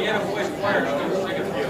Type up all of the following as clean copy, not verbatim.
Vienna Boys Choir is going to sing a few.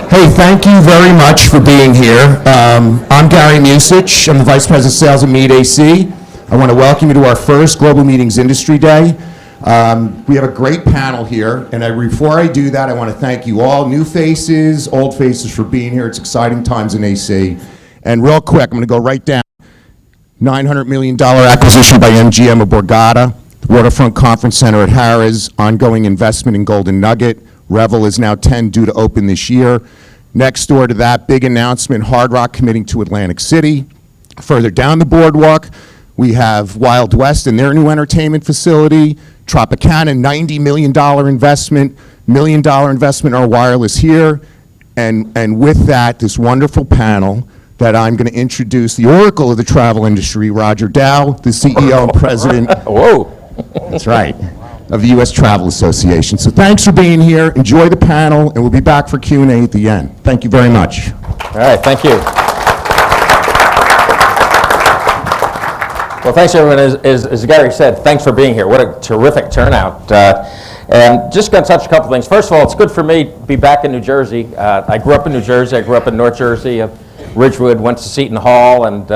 Hey, thank you very much for being here. I'm Gary Musich. I'm the Vice President of Sales at Meet AC. I want to welcome you to our first Global Meetings Industry Day. We have a great panel here, and before I do that, I want to thank you all, new faces, old faces, for being here. It's exciting times in AC. And real quick, I'm going to go right down. $900 million acquisition by MGM of Borgata, Waterfront Conference Center at Harrah's, ongoing investment in Golden Nugget. Revel is now 10 due to open this year. Next door to that, big announcement, Hard Rock committing to Atlantic City. Further down the boardwalk, we have Wild West and their new entertainment facility. Tropicana, $90 million investment, $1 million investment in our wireless here. And with that, this wonderful panel that I'm going to introduce the oracle of the travel industry, Roger Dow, the CEO and president. Whoa. That's right, of the U.S. Travel Association. So thanks for being here. Enjoy the panel, and we'll be back for Q&A at the end. Thank you very much. All right, thank you. Well, thanks everyone. As Gary said, thanks for being here. What a terrific turnout. And just going to touch a couple things. First of all, it's good for me to be back in New Jersey. I grew up in New Jersey. I grew up in North Jersey, Ridgewood, went to Seton Hall, and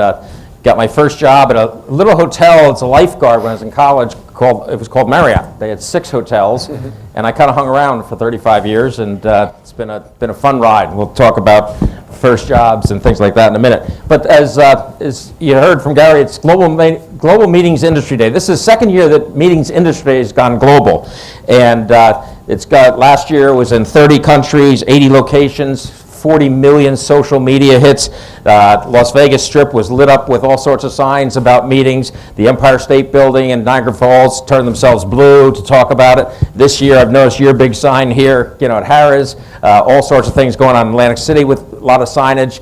got my first job at a little hotel as a lifeguard when I was in college. It was called Marriott. They had 6 hotels, and I kind of hung around for 35 years, and it's been a fun ride. We'll talk about first jobs and things like that in a minute. But as you heard from Gary, it's Global Meetings Industry Day. This is the second year that Meetings Industry Day has gone global, and last year was in 30 countries, 80 locations, 40 million social media hits. Las Vegas Strip was lit up with all sorts of signs about meetings. The Empire State Building and Niagara Falls turned themselves blue to talk about it. This year, I've noticed your big sign here, at Harrah's. All sorts of things going on in Atlantic City with a lot of signage.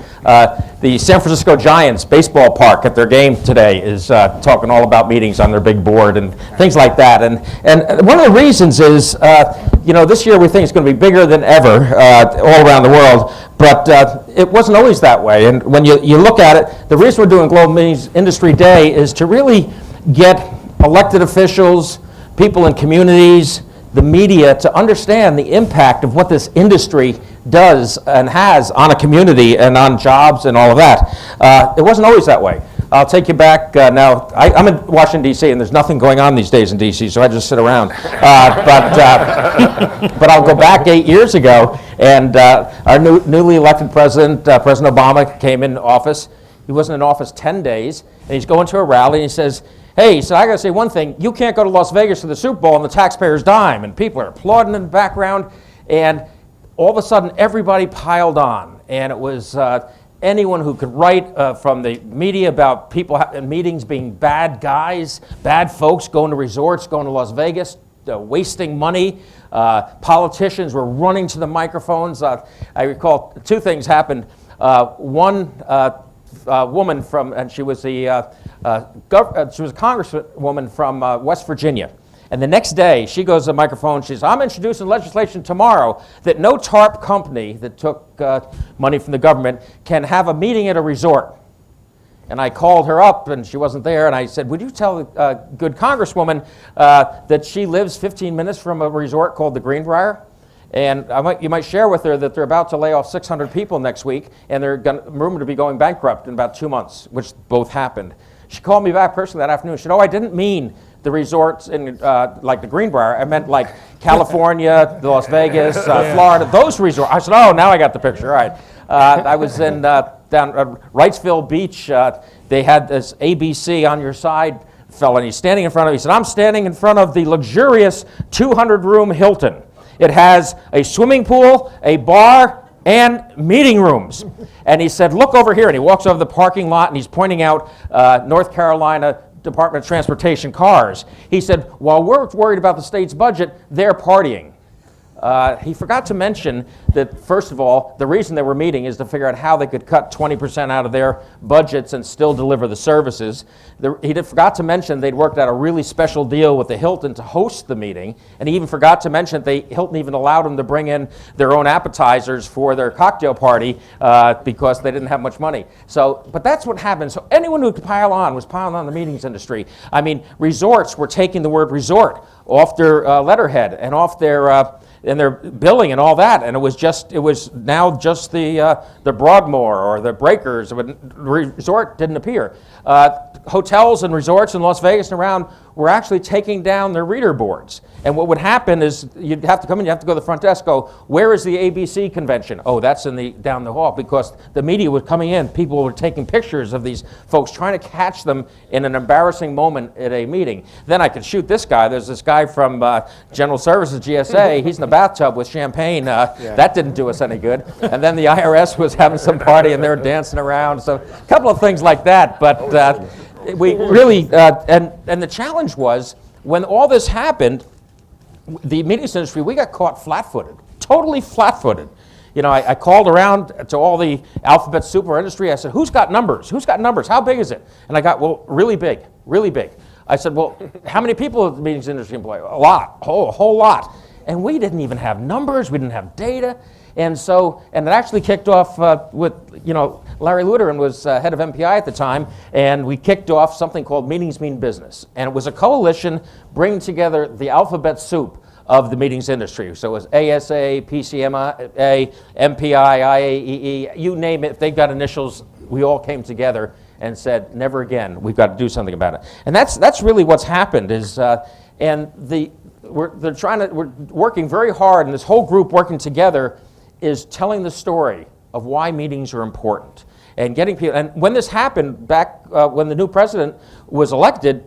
The San Francisco Giants baseball park at their game today is talking all about meetings on their big board and things like that. And one of the reasons is, this year we think it's going to be bigger than ever all around the world. But it wasn't always that way. And when you look at it, the reason we're doing Global Meetings Industry Day is to really get elected officials, people in communities, the media to understand the impact of what this industry does and has on a community and on jobs and all of that. It wasn't always that way. I'll take you back now. I'm in Washington, D.C., and there's nothing going on these days in D.C., so I just sit around. But I'll go back 8 years ago, and our newly elected president, President Obama, came in office. He wasn't in office 10 days, and he's going to a rally, and he says, hey, he said, I got to say one thing. You can't go to Las Vegas for the Super Bowl on the taxpayer's dime, and people are applauding in the background, and all of a sudden, everybody piled on, and it was anyone who could write from the media about people in meetings being bad guys, bad folks, going to resorts, going to Las Vegas, wasting money. Politicians were running to the microphones. I recall 2 things happened. One woman and she was she was a congresswoman from West Virginia. And the next day, she goes to the microphone, she says, I'm introducing legislation tomorrow that no TARP company that took money from the government can have a meeting at a resort. And I called her up, and she wasn't there, and I said, would you tell a good congresswoman that she lives 15 minutes from a resort called the Greenbrier? And you might share with her that they're about to lay off 600 people next week, and they're rumored to be going bankrupt in about 2 months, which both happened. She called me back personally that afternoon. She said, I didn't mean the resorts in like the Greenbrier. I meant like California, Las Vegas, Florida, those resorts. I said, oh, now I got the picture. All right. I was in down Wrightsville Beach. They had this ABC on your side fella, and he's standing in front of me. He said, I'm standing in front of the luxurious 200-room Hilton. It has a swimming pool, a bar, and meeting rooms. And he said, look over here. And he walks over the parking lot, and he's pointing out North Carolina Department of Transportation cars. He said, while we're worried about the state's budget, they're partying. He forgot to mention that, first of all, the reason they were meeting is to figure out how they could cut 20% out of their budgets and still deliver the services. He forgot to mention they'd worked out a really special deal with the Hilton to host the meeting, and he even forgot to mention that Hilton even allowed them to bring in their own appetizers for their cocktail party because they didn't have much money. But that's what happened. So anyone who could pile on was piling on the meetings industry. I mean, resorts were taking the word resort off their letterhead and off their and their billing and all that, and it was now just the Broadmoor or the Breakers. Resort didn't appear. Hotels and resorts in Las Vegas and around were actually taking down their reader boards. And what would happen is you'd have to come in, you have to go to the front desk, go, where is the ABC convention? Oh, that's down the hall, because the media was coming in. People were taking pictures of these folks, trying to catch them in an embarrassing moment at a meeting. Then I could shoot this guy. There's this guy from General Services, GSA. He's in the bathtub with champagne. That didn't do us any good. And then the IRS was having some party, and they were dancing around. So a couple of things like that. But we really, and the challenge was, when all this happened, the meetings industry, we got caught flat-footed, totally flat-footed. You know, I called around to all the alphabet super industry. I said, who's got numbers? Who's got numbers? How big is it? And I got, well, really big, really big. I said, well, how many people does the meetings industry employ? A lot, a whole lot. And we didn't even have numbers. We didn't have data. And it actually kicked off with, Larry Luderin was head of MPI at the time, and we kicked off something called Meetings Mean Business. And it was a coalition bringing together the alphabet soup of the meetings industry. So it was ASA, PCMA, MPI, IAEE, you name it. If they got initials, we all came together and said, never again, we've got to do something about it. And that's really what's happened is, we're working very hard, and this whole group working together is telling the story of why meetings are important and getting people. And when this happened back when the new president was elected,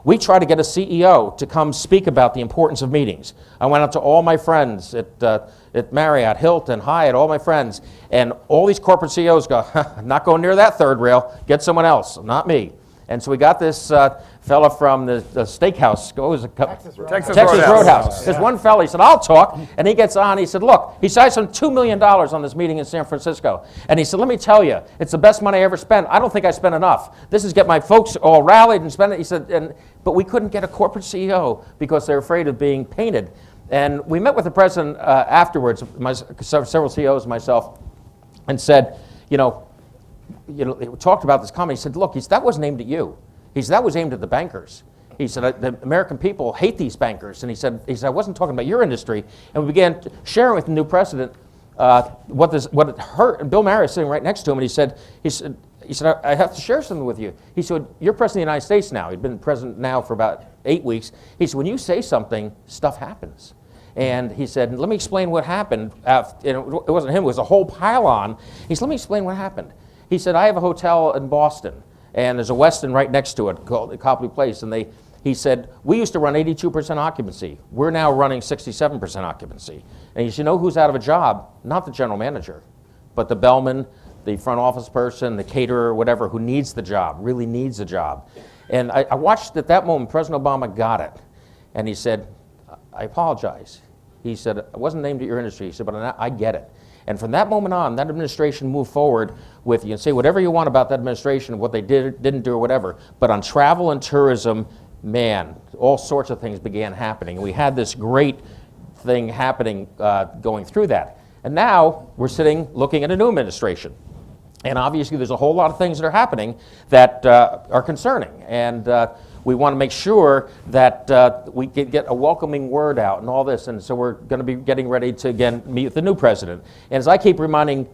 we tried to get a CEO to come speak about the importance of meetings. I went out to all my friends at Marriott, Hilton, Hyatt, all my friends, and all these corporate CEOs go, not going near that third rail, get someone else, not me. And so we got this fella from the steakhouse, what was it? Texas Roadhouse. There's one fella, he said, I'll talk. And he gets on, he said, look, he said, I spent $2 million on this meeting in San Francisco. And he said, let me tell you, it's the best money I ever spent. I don't think I spent enough. This is get my folks all rallied and spend it. He said, but we couldn't get a corporate CEO because they're afraid of being painted. And we met with the president afterwards, several CEOs, myself, and said, he talked about this comment. He said, look, that wasn't aimed at you. He said, that was aimed at the bankers. He said, the American people hate these bankers. And he said, I wasn't talking about your industry. And we began sharing with the new president what it hurt. And Bill Marriott sitting right next to him, and he said, I have to share something with you. He said, you're president of the United States now. He'd been president now for about 8 weeks. He said, when you say something, stuff happens. And he said, let me explain what happened. It wasn't him, it was a whole pile-on. He said, let me explain what happened. He said, I have a hotel in Boston, and there's a Westin right next to it called Copley Place, and he said, we used to run 82% occupancy. We're now running 67% occupancy. And he said, you know who's out of a job? Not the general manager, but the bellman, the front office person, the caterer, whatever, who needs the job, really needs a job. And I watched at that moment, President Obama got it. And he said, I apologize. He said, I wasn't aimed at your industry. He said, but I get it. And from that moment on, that administration moved forward with, you can say whatever you want about that administration, what they didn't do or whatever, but on travel and tourism, man, all sorts of things began happening. And we had this great thing happening going through that. And now we're sitting looking at a new administration. And obviously there's a whole lot of things that are happening that are concerning. And we want to make sure that we can get a welcoming word out and all this. And so we're going to be getting ready to, again, meet with the new president. And as I keep reminding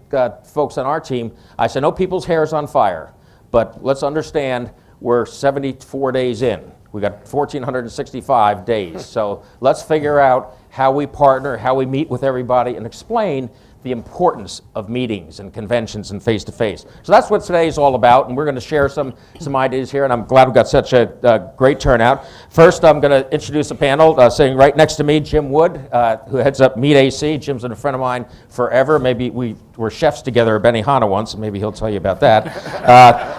folks on our team, I say, no, people's hair is on fire. But let's understand we're 74 days in. We got 1,465 days. So let's figure out how we partner, how we meet with everybody, and explain the importance of meetings and conventions and face-to-face. So that's what today is all about, and we're going to share some ideas here, and I'm glad we got such a great turnout. First, I'm going to introduce a panel. Sitting right next to me, Jim Wood, who heads up Meet AC. Jim's been a friend of mine forever. Maybe we were chefs together at Benihana once, and maybe he'll tell you about that.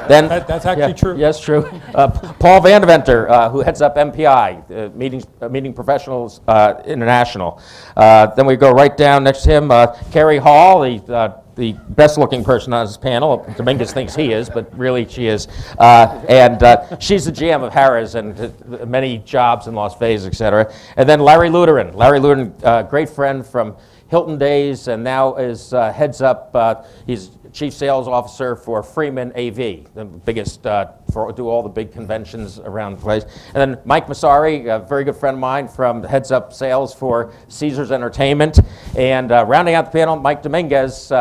That's actually true. Yes, true. Paul Vandeventer, who heads up MPI, Meeting Professionals International. Then we go right down next to him, Carrie Hall, the best-looking person on this panel. Dominguez thinks he is, but really she is. She's the GM of Harrah's and many jobs in Las Vegas, et cetera. And then Larry Luderin. Larry Luderin, great friend from Hilton days, and now is heads up, he's Chief Sales Officer for Freeman AV, the biggest, do all the big conventions around the place. And then Mike Massari, a very good friend of mine from heads up sales for Caesars Entertainment. And rounding out the panel, Mike Dominguez,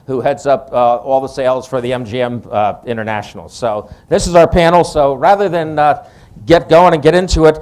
who heads up all the sales for the MGM International. So this is our panel. So rather than get going and get into it,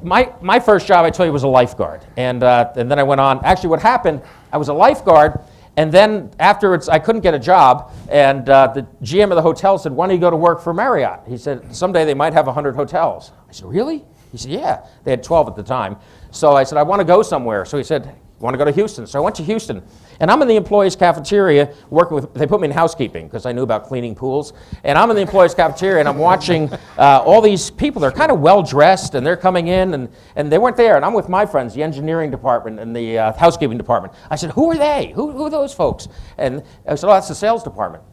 my first job, I tell you, was a lifeguard. And then I went on. Actually, what happened, I was a lifeguard, and then afterwards, I couldn't get a job, and the GM of the hotel said, "Why don't you go to work for Marriott?" He said, "Someday they might have 100 hotels." I said, "Really?" He said, "Yeah." They had 12 at the time. So I said, "I want to go somewhere." So he said, "Want to go to Houston?" So I went to Houston, and I'm in the employees' cafeteria working with, they put me in housekeeping because I knew about cleaning pools, and I'm in the employees' cafeteria, and I'm watching all these people. They're kind of well-dressed, and they're coming in, and they weren't there, and I'm with my friends, the engineering department and the housekeeping department. I said, "Who are they? Who are those folks?" And I said, "Oh, that's the sales department."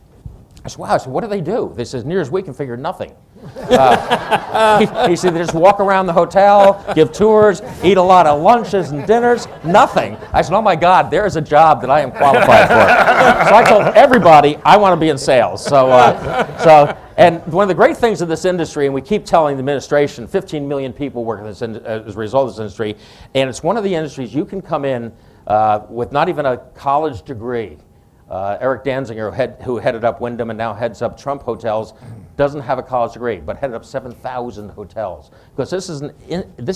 I said, "Wow." I said, "What do they do?" They said, "As near as we can figure, nothing." He said, "They just walk around the hotel, give tours, eat a lot of lunches and dinners, nothing." I said, "Oh my God, there is a job that I am qualified for." So I told everybody I want to be in sales. And one of the great things of this industry, and we keep telling the administration, 15 million people work in this as a result of this industry, and it's one of the industries you can come in with not even a college degree. Eric Danziger, who headed up Wyndham and now heads up Trump Hotels, doesn't have a college degree, but headed up 7,000 hotels. Because this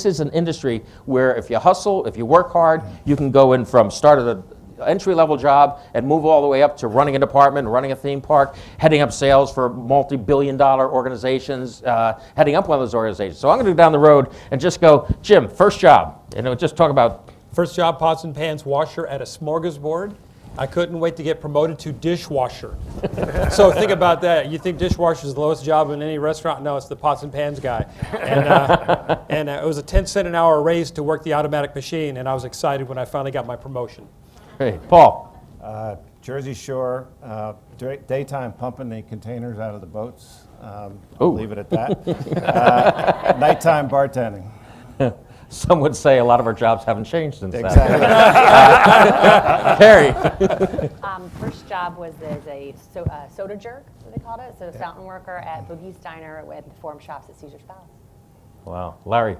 is an industry where if you hustle, if you work hard, you can go in from start at an entry-level job and move all the way up to running a department, running a theme park, heading up sales for multi-billion-dollar organizations, heading up one of those organizations. So I'm going to go down the road and just go, Jim, first job, and we'll just talk about. First job, pots and pans washer at a smorgasbord. I couldn't wait to get promoted to dishwasher. So think about that. You think dishwasher is the lowest job in any restaurant? No, it's the pots and pans guy. And it was a 10-cent an hour raise to work the automatic machine, and I was excited when I finally got my promotion. Hey, Paul. Jersey Shore, daytime pumping the containers out of the boats. I'll leave it at that. Nighttime bartending. Some would say a lot of our jobs haven't changed since Exactly. that. Carrie. First job was as a soda jerk, what they called it. So a fountain worker at Boogie's Diner with Forum Shops at Caesar's Palace. Wow. Larry.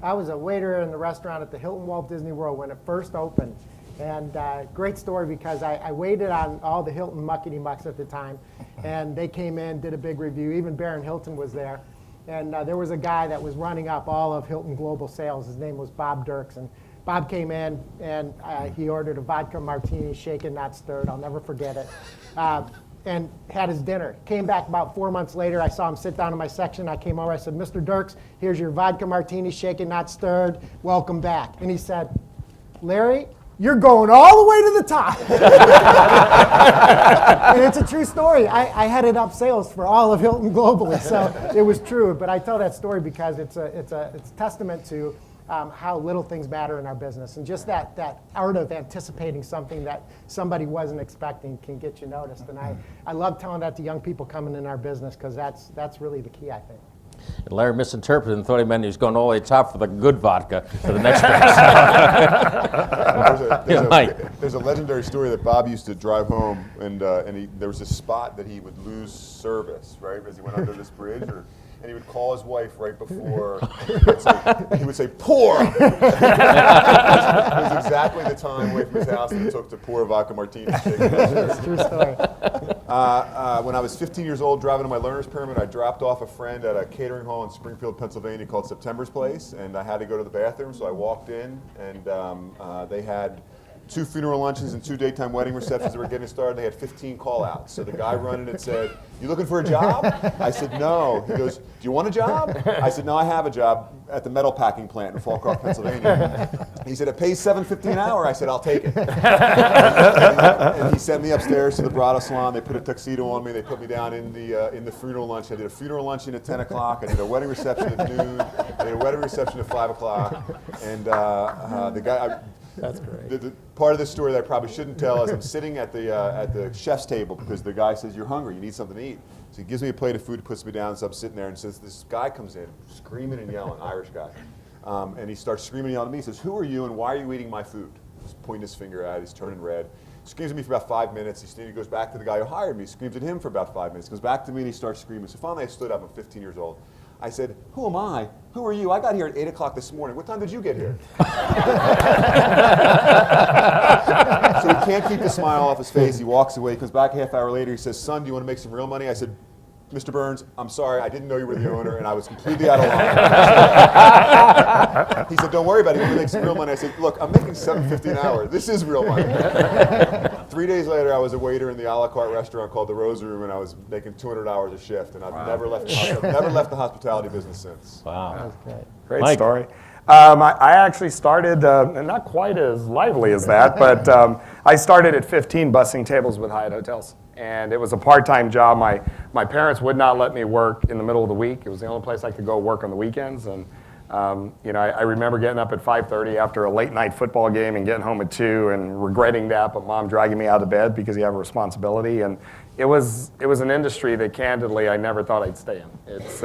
I was a waiter in the restaurant at the Hilton Walt Disney World when it first opened. And great story because I waited on all the Hilton muckety mucks at the time. And they came in, did a big review. Even Baron Hilton was there. And there was a guy that was running up all of Hilton Global Sales. His name was Bob Dirks. And Bob came in, and he ordered a vodka martini, shaken, not stirred. I'll never forget it. And had his dinner. Came back about 4 months later. I saw him sit down in my section. I came over. I said, "Mr. Dirks, here's your vodka martini, shaken, not stirred. Welcome back." And he said, "Larry, you're going all the way to the top." And it's a true story. I headed up sales for all of Hilton globally, so it was true. But I tell that story because it's a testament to how little things matter in our business, and just that art of anticipating something that somebody wasn't expecting can get you noticed. And I love telling that to young people coming in our business because that's really the key, I think. And Larry misinterpreted and thought he meant he was going all the way to the top for the good vodka for the next person. There's a legendary story that Bob used to drive home, and there was a spot that he would lose service, right, as he went under this bridge, and he would call his wife right before, he would say, "Pour!" It was exactly the time away from his house that it took to pour a vodka martini. It's a true story. When I was 15 years old, driving on my learner's permit, I dropped off a friend at a catering hall in Springfield, Pennsylvania called September's Place, and I had to go to the bathroom, so I walked in, and they had 2 funeral lunches and 2 daytime wedding receptions that were getting started. They had 15 call-outs. So the guy running it said, "You looking for a job?" I said, "No." He goes, "Do you want a job?" I said, "No, I have a job at the metal packing plant in Fallcroft, Pennsylvania." He said, "It pays $7.50 an hour." I said, "I'll take it." And he sent me upstairs to the bridal salon. They put a tuxedo on me. They put me down in the funeral lunch. I did a funeral luncheon at 10 o'clock. I did a wedding reception at noon. I did a wedding reception at 5 o'clock. And the guy... That's great. The part of this story that I probably shouldn't tell is I'm sitting at the chef's table because the guy says, "You're hungry, you need something to eat." So he gives me a plate of food, puts me down, so I'm sitting there, and says, this guy comes in, screaming and yelling, Irish guy. And he starts screaming and yelling at me. He says, "Who are you and why are you eating my food?" He's pointing his finger at it, he's turning red. Screams at me for about 5 minutes. He goes back to the guy who hired me, screams at him for about 5 minutes, goes back to me and he starts screaming. So finally I stood up, I'm 15 years old. I said, "Who am I? Who are you? I got here at 8 o'clock this morning. What time did you get here?" So he can't keep the smile off his face. He walks away, comes back a half hour later. He says, "Son, do you want to make some real money?" I said, "Mr. Burns, I'm sorry. I didn't know you were the owner, and I was completely out of line." He said, "Don't worry about it. You want to make some real money?" I said, "Look, I'm making $7.50 an hour. This is real money." 3 days later, I was a waiter in the a la carte restaurant called the Rose Room, and I was making $200 a shift, and I've never left the hospitality business since. Wow. Great Mike. story. I actually started, not quite as lively as that, but I started at 15 bussing tables with Hyatt Hotels. And it was a part-time job. My parents would not let me work in the middle of the week. It was the only place I could go work on the weekends. And I remember getting up at 5:30 after a late-night football game and getting home at 2 and regretting that, but Mom dragging me out of bed because you have a responsibility. And it was an industry that, candidly, I never thought I'd stay in.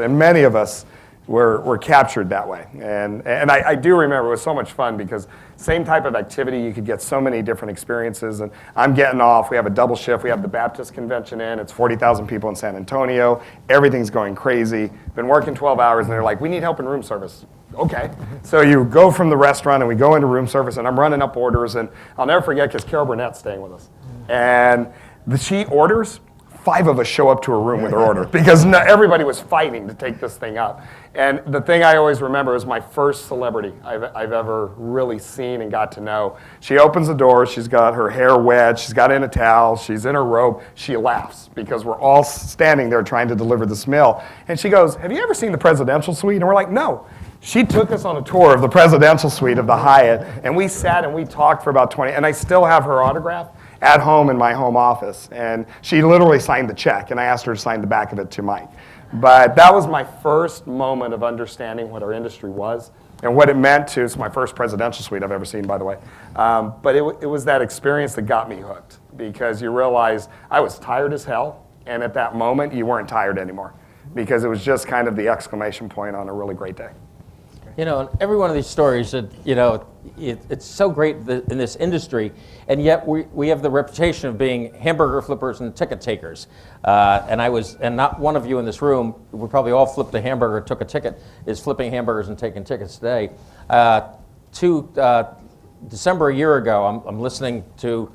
And many of us were captured that way. And I do remember it was so much fun because same type of activity, you could get so many different experiences. And I'm getting off. We have a double shift. We have the Baptist convention in. It's 40,000 people in San Antonio. Everything's going crazy. Been working 12 hours, and they're like, "We need help in room service." Okay. So you go from the restaurant, and we go into room service, and I'm running up orders. And I'll never forget because Carol Burnett's staying with us. And she orders. 5 of us show up to a room with her order because everybody was fighting to take this thing up. And the thing I always remember is my first celebrity I've ever really seen and got to know. She opens the door, she's got her hair wet, she's got in a towel, she's in her robe. She laughs because we're all standing there trying to deliver this meal. And she goes, "Have you ever seen the presidential suite?" And we're like, "No." She took us on a tour of the presidential suite of the Hyatt, and we sat and we talked for about 20, and I still have her autograph at home in my home office. And she literally signed the check, and I asked her to sign the back of it to Mike. But that was my first moment of understanding what our industry was and what it meant to, it's my first presidential suite I've ever seen, by the way. But it was that experience that got me hooked because you realize I was tired as hell, and at that moment, you weren't tired anymore because it was just kind of the exclamation point on a really great day. You know, and every one of these stories, it's so great in this industry, and yet we have the reputation of being hamburger flippers and ticket takers. And not one of you in this room, we probably all flipped a hamburger, took a ticket, is flipping hamburgers and taking tickets today. December a year ago, I'm listening to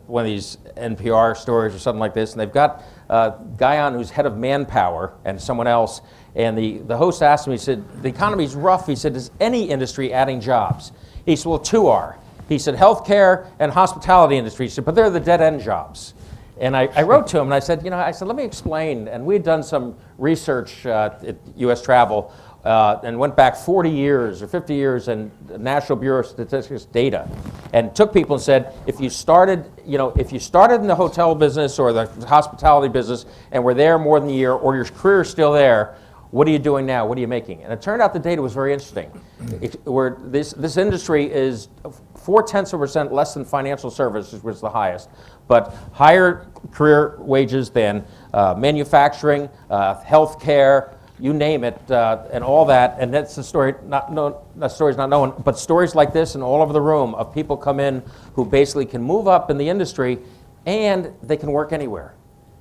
one of these NPR stories or something like this, and they've got a guy on who's head of manpower and someone else. And the host asked him, he said, "The economy's rough." He said, "Is any industry adding jobs?" He said, "Well, 2 are." He said, "Healthcare and hospitality industry." He said, "But they're the dead-end jobs." And I wrote to him and I said, let me explain. And we had done some research at U.S. Travel and went back 40 years or 50 years in National Bureau of Statistics data and took people and said, if you started in the hotel business or the hospitality business and were there more than a year or your career is still there, what are you doing now? What are you making? And it turned out the data was very interesting. Where this industry is 0.4% less than financial services, which is the highest, but higher career wages than manufacturing, healthcare, you name it, and all that. And that's the story. That story's not known, but stories like this and all over the room of people come in who basically can move up in the industry, and they can work anywhere.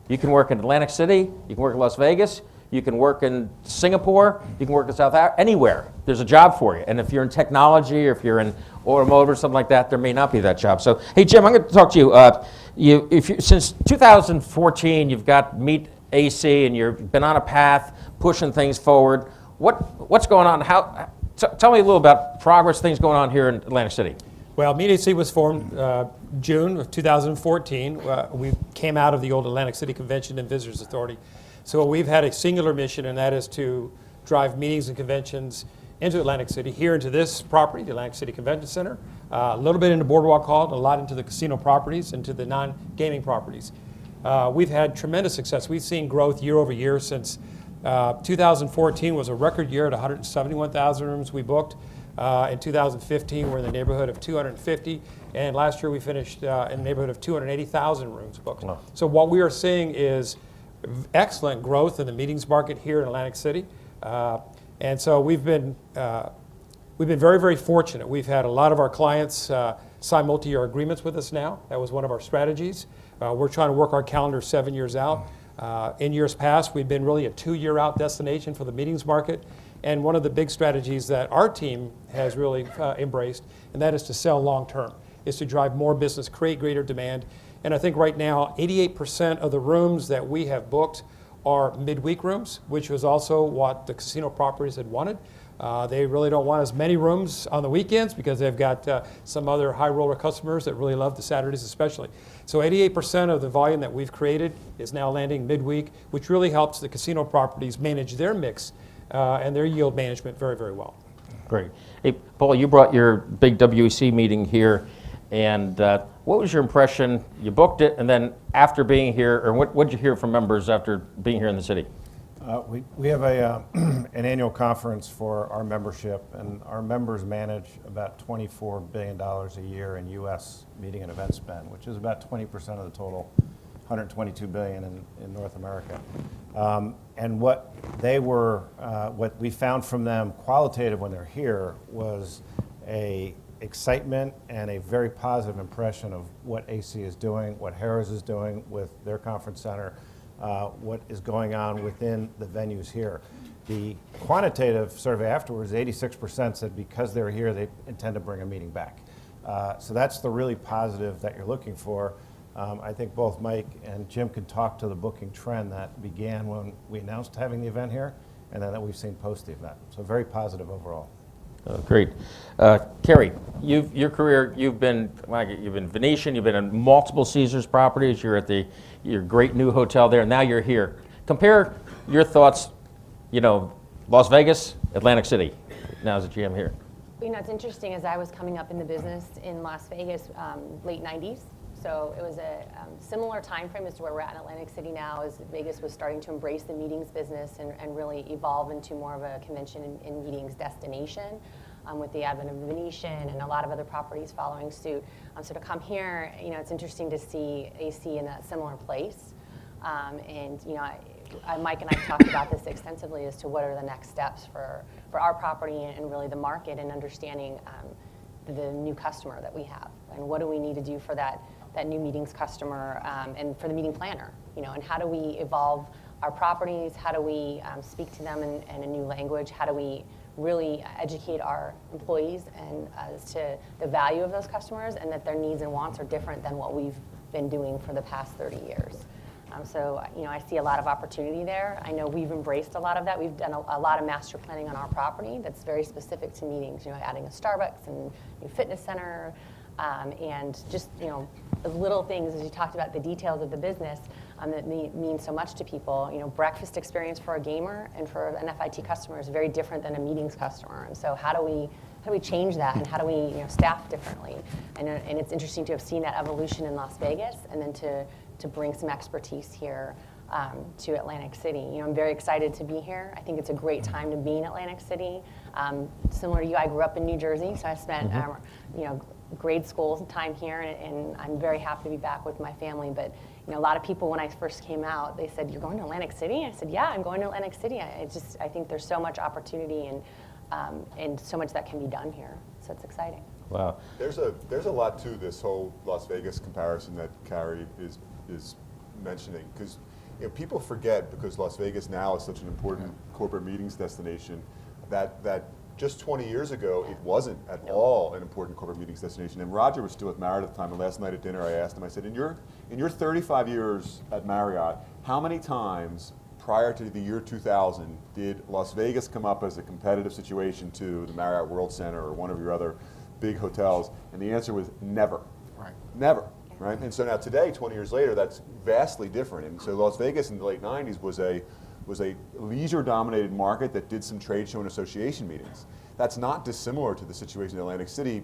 You can work in Atlantic City. You can work in Las Vegas. you can work in Singapore, you can work in South Africa, anywhere. There's a job for you. And if you're in technology or if you're in automotive or something like that, there may not be that job. So, hey, Jim, I'm going to talk to you. Since 2014, you've got Meet AC, and you've been on a path pushing things forward. What's going on? Tell me a little about progress, things going on here in Atlantic City. Well, Meet AC was formed June of 2014. We came out of the old Atlantic City Convention and Visitors Authority. So we've had a singular mission, and that is to drive meetings and conventions into Atlantic City, here into this property, the Atlantic City Convention Center, a little bit into Boardwalk Hall, and a lot into the casino properties, into the non-gaming properties. We've had tremendous success. We've seen growth year over year since 2014 was a record year at 171,000 rooms we booked. In 2015, we're in the neighborhood of 250, and last year we finished in the neighborhood of 280,000 rooms booked. Wow. So what we are seeing is excellent growth in the meetings market here in Atlantic City, and so we've been very, very fortunate. We've had a lot of our clients sign multi-year agreements with us now. That was one of our strategies. We're trying to work our calendar 7 years out. In years past, we've been really a 2-year out destination for the meetings market. And one of the big strategies that our team has really embraced, and that is to sell long term, is to drive more business, create greater demand. And I think right now, 88% of the rooms that we have booked are midweek rooms, which was also what the casino properties had wanted. They really don't want as many rooms on the weekends because they've got some other high roller customers that really love the Saturdays especially. So 88% of the volume that we've created is now landing midweek, which really helps the casino properties manage their mix and their yield management very, very well. Great. Hey, Paul, you brought your big WEC meeting here, and what was your impression? You booked it, and then after being here, or what did you hear from members after being here in the city? We have an annual conference for our membership, and our members manage about $24 billion a year in U.S. meeting and event spend, which is about 20% of the total, $122 billion in North America. And what we found from them qualitative when they're here was a excitement and a very positive impression of what AC is doing, what Harrah's is doing with their conference center, what is going on within the venues here. The quantitative survey afterwards, 86% said because they're here, they intend to bring a meeting back. So that's the really positive that you're looking for. I think both Mike and Jim can talk to the booking trend that began when we announced having the event here, and then that we've seen post the event. So very positive overall. Great. Kerry, your career, you've been Venetian, you've been in multiple Caesars properties, you're at your great new hotel there, now you're here. Compare your thoughts, Las Vegas, Atlantic City, now as a GM here. It's interesting, as I was coming up in the business in Las Vegas, late 90s, so it was a similar time frame as to where we're at in Atlantic City now, as Vegas was starting to embrace the meetings business and really evolve into more of a convention and meetings destination with the advent of Venetian and a lot of other properties following suit. So to come here, it's interesting to see AC in a similar place. Mike and I talked about this extensively as to what are the next steps for our property and really the market and understanding the new customer that we have and what do we need to do for that new meetings customer and for the meeting planner, and how do we evolve our properties, how do we speak to them in a new language, how do we really educate our employees and as to the value of those customers and that their needs and wants are different than what we've been doing for the past 30 years. So I see a lot of opportunity there. I know we've embraced a lot of that. We've done a lot of master planning on our property that's very specific to meetings, adding a Starbucks and new fitness center, and just, little things, as you talked about the details of the business that mean so much to people. Breakfast experience for a gamer and for an FIT customer is very different than a meetings customer. And so how do we change that, and how do we staff differently? And it's interesting to have seen that evolution in Las Vegas and then to bring some expertise here to Atlantic City. I'm very excited to be here. I think it's a great time to be in Atlantic City. Similar to you, I grew up in New Jersey, so I spent grade school time here, and I'm very happy to be back with my family. But a lot of people, when I first came out, they said, "You're going to Atlantic City?" I said, "Yeah, I'm going to Atlantic City." I think there's so much opportunity and so much that can be done here. So it's exciting. Wow. There's a lot to this whole Las Vegas comparison that Carrie is mentioning, because people forget, because Las Vegas now is such an important corporate meetings destination, that just 20 years ago, it wasn't at all an important corporate meetings destination. And Roger was still at Marriott at the time, and last night at dinner I asked him, I said, in your 35 years at Marriott, how many times prior to the year 2000 did Las Vegas come up as a competitive situation to the Marriott World Center or one of your other big hotels? And the answer was never. Right. Never. Right? And so now today, 20 years later, that's vastly different. And so Las Vegas in the late 90s was a leisure-dominated market that did some trade show and association meetings. That's not dissimilar to the situation that Atlantic City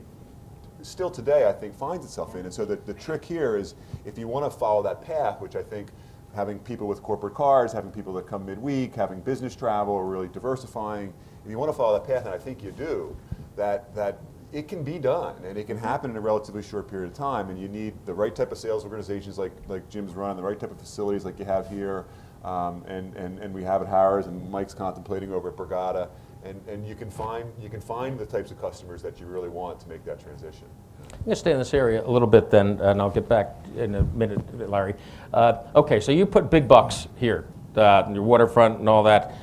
still today, I think, finds itself in. And so the trick here is, if you want to follow that path, which I think having people with corporate cars, having people that come midweek, having business travel, or really diversifying, if you want to follow that path, and I think you do, that it can be done, and it can happen in a relatively short period of time, and you need the right type of sales organizations like Jim's run, the right type of facilities like you have here, and we have at Harrah's, and Mike's contemplating over at Borgata, and you can find the types of customers that you really want to make that transition. I'm going to stay in this area a little bit then, and I'll get back in a minute, Larry. Okay, so you put big bucks here, your waterfront and all that.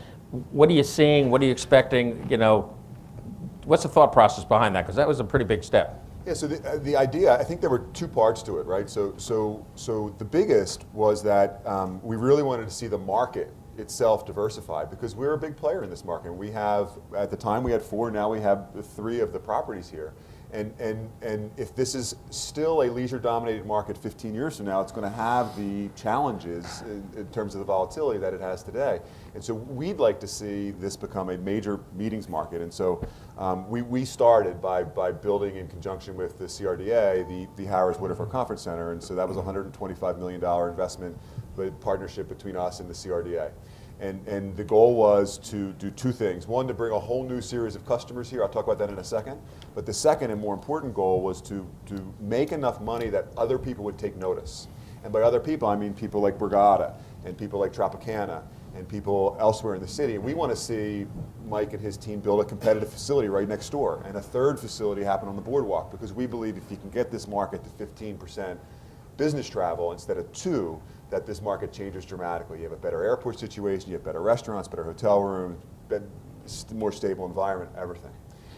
What are you seeing? What are you expecting? What's the thought process behind that? Because that was a pretty big step. Yeah, so the idea, I think there were two parts to it, right? So the biggest was that we really wanted to see the market itself diversified, because we're a big player in this market. We have, at the time we had 4, now we have 3 of the properties here. And if this is still a leisure-dominated market 15 years from now, it's going to have the challenges in terms of the volatility that it has today. And so we'd like to see this become a major meetings market. And so we started by building, in conjunction with the CRDA, the Harrah's Waterfront Conference Center. And so that was a $125 million investment, partnership between us and the CRDA. And the goal was to do 2 things. One, to bring a whole new series of customers here. I'll talk about that in a second. But the second and more important goal was to make enough money that other people would take notice. And by other people, I mean people like Borgata and people like Tropicana and people elsewhere in the city. And we want to see Mike and his team build a competitive facility right next door, and a 3rd facility happen on the boardwalk, because we believe if you can get this market to 15% business travel instead of 2%, that this market changes dramatically. You have a better airport situation, you have better restaurants, better hotel rooms, more stable environment, everything.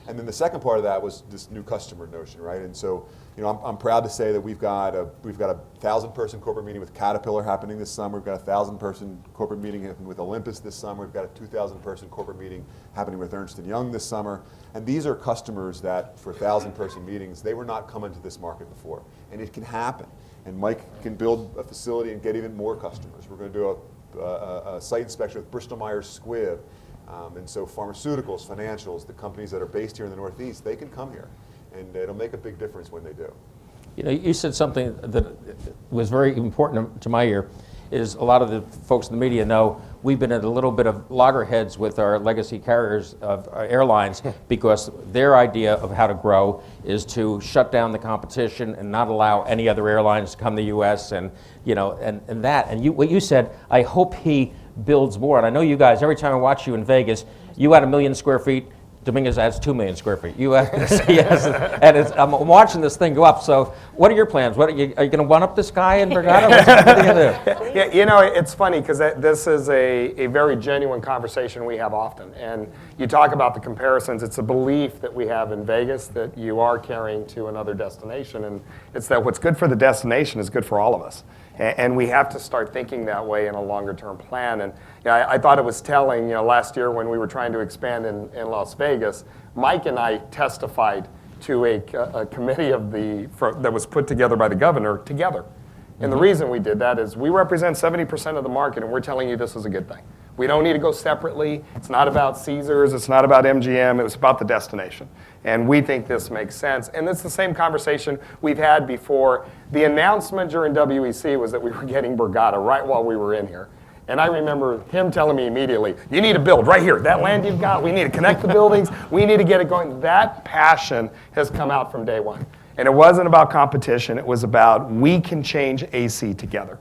And then the second part of that was this new customer notion, right? And so, I'm proud to say that we've got a 1,000-person corporate meeting with Caterpillar happening this summer. We've got a 1,000-person corporate meeting happening with Olympus this summer. We've got a 2,000-person corporate meeting happening with Ernst & Young this summer. And these are customers that, for 1,000-person meetings, they were not coming to this market before. And it can happen. And Mike can build a facility and get even more customers. We're going to do a site inspection with Bristol Myers Squibb. And so pharmaceuticals, financials, the companies that are based here in the Northeast, they can come here. And it'll make a big difference when they do. You said something that was very important to my ear, is a lot of the folks in the media know we've been at a little bit of loggerheads with our legacy carriers of airlines, because their idea of how to grow is to shut down the competition and not allow any other airlines to come to the U.S. and what you said, I hope he builds more. And I know you guys, every time I watch you in Vegas, you had 1 million square feet. Dominguez adds 2 million square feet. And I'm watching this thing go up. So, what are your plans? Are you going to one up this guy in Borgata? What are you going to do? Yeah, it's funny, because this is a very genuine conversation we have often. And you talk about the comparisons. It's a belief that we have in Vegas that you are carrying to another destination, and it's that what's good for the destination is good for all of us. And we have to start thinking that way in a longer-term plan. And I thought it was telling, last year when we were trying to expand in Las Vegas, Mike and I testified to a committee that was put together by the governor together. And the reason we did that is we represent 70% of the market, and we're telling you this is a good thing. We don't need to go separately. It's not about Caesars. It's not about MGM. It was about the destination. And we think this makes sense. And it's the same conversation we've had before. The announcement during WEC was that we were getting Borgata right while we were in here. And I remember him telling me immediately, you need to build right here. That land you've got, we need to connect the buildings. We need to get it going. That passion has come out from day one. And it wasn't about competition. It was about we can change AC together.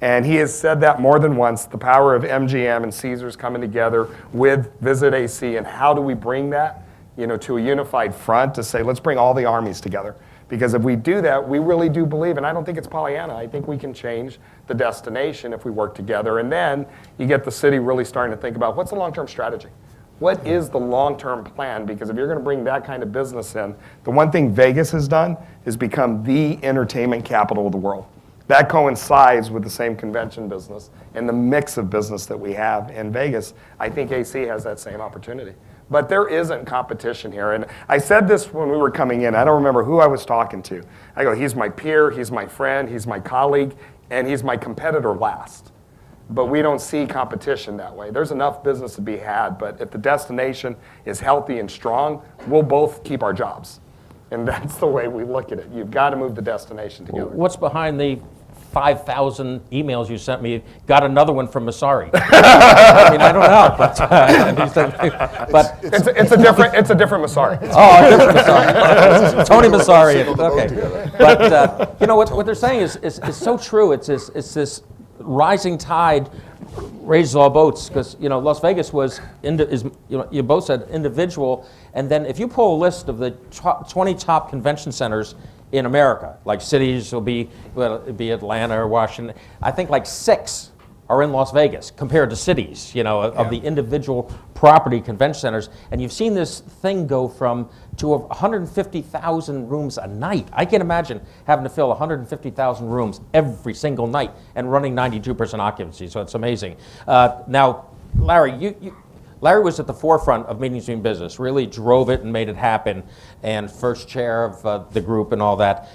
And he has said that more than once, the power of MGM and Caesars coming together with Visit AC, and how do we bring that to a unified front to say, let's bring all the armies together. Because if we do that, we really do believe, and I don't think it's Pollyanna, I think we can change the destination if we work together. And then you get the city really starting to think about what's the long-term strategy? What is the long-term plan? Because if you're going to bring that kind of business in, the one thing Vegas has done is become the entertainment capital of the world. That coincides with the same convention business and the mix of business that we have in Vegas. I think AC has that same opportunity. But there isn't competition here. And I said this when we were coming in. I don't remember who I was talking to. I go, he's my peer, he's my friend, he's my colleague, and he's my competitor last. But we don't see competition that way. There's enough business to be had, but if the destination is healthy and strong, we'll both keep our jobs. And that's the way we look at it. You've got to move the destination together. What's behind the 5,000 emails you sent me? Got another one from Masari. I mean, I don't know, but It's a different Masari. oh, a different Masari. Tony Masari. Signaled the boat Okay, together. but you know what they're saying is so true. It's this rising tide raises all boats, because Las Vegas you both said individual, and then if you pull a list of the 20 top convention centers in America, like cities will be, it'd be Atlanta or Washington, I think like 6 are in Las Vegas compared to cities, of the individual property convention centers. And you've seen this thing go to 150,000 rooms a night. I can imagine having to fill 150,000 rooms every single night and running 92% occupancy, so it's amazing. Now, Larry, Larry was at the forefront of Meetings Doing Business, really drove it and made it happen, and first chair of the group and all that.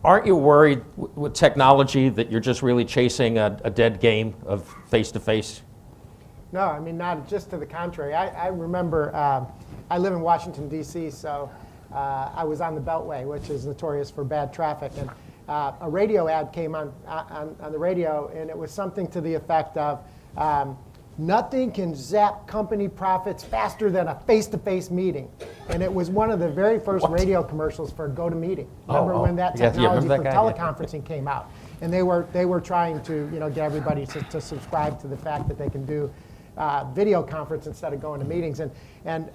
Aren't you worried with technology that you're just really chasing a dead game of face-to-face? No, I mean, not just to the contrary. I remember, I live in Washington, D.C., so I was on the Beltway, which is notorious for bad traffic. And a radio ad came on the radio, and it was something to the effect of, nothing can zap company profits faster than a face-to-face meeting. And it was one of the very first radio commercials for GoToMeeting. Remember when that technology for teleconferencing came out? And they were trying to get everybody to subscribe to the fact that they can do video conference instead of going to meetings. And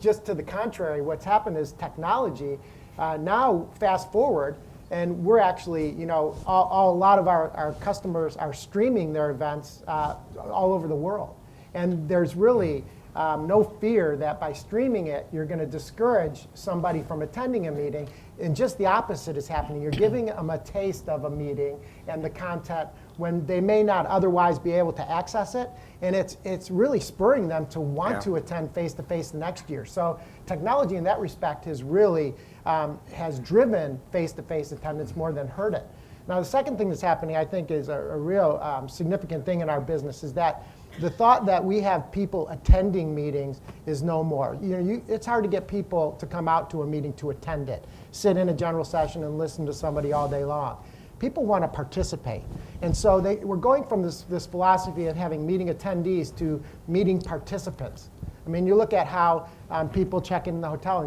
just to the contrary, what's happened is technology. Now, fast forward, and we're actually, a lot of our customers are streaming their events all over the world. And there's really no fear that by streaming it, you're going to discourage somebody from attending a meeting. And just the opposite is happening. You're giving them a taste of a meeting and the content when they may not otherwise be able to access it. And it's really spurring them to want to attend face-to-face next year. So technology in that respect has really has driven face-to-face attendance more than hurt it. Now, the second thing that's happening, I think, is a real significant thing in our business is that the thought that we have people attending meetings is no more. It's hard to get people to come out to a meeting to attend it, sit in a general session and listen to somebody all day long. People want to participate. And so we're going from this philosophy of having meeting attendees to meeting participants. I mean, you look at how people check in the hotel.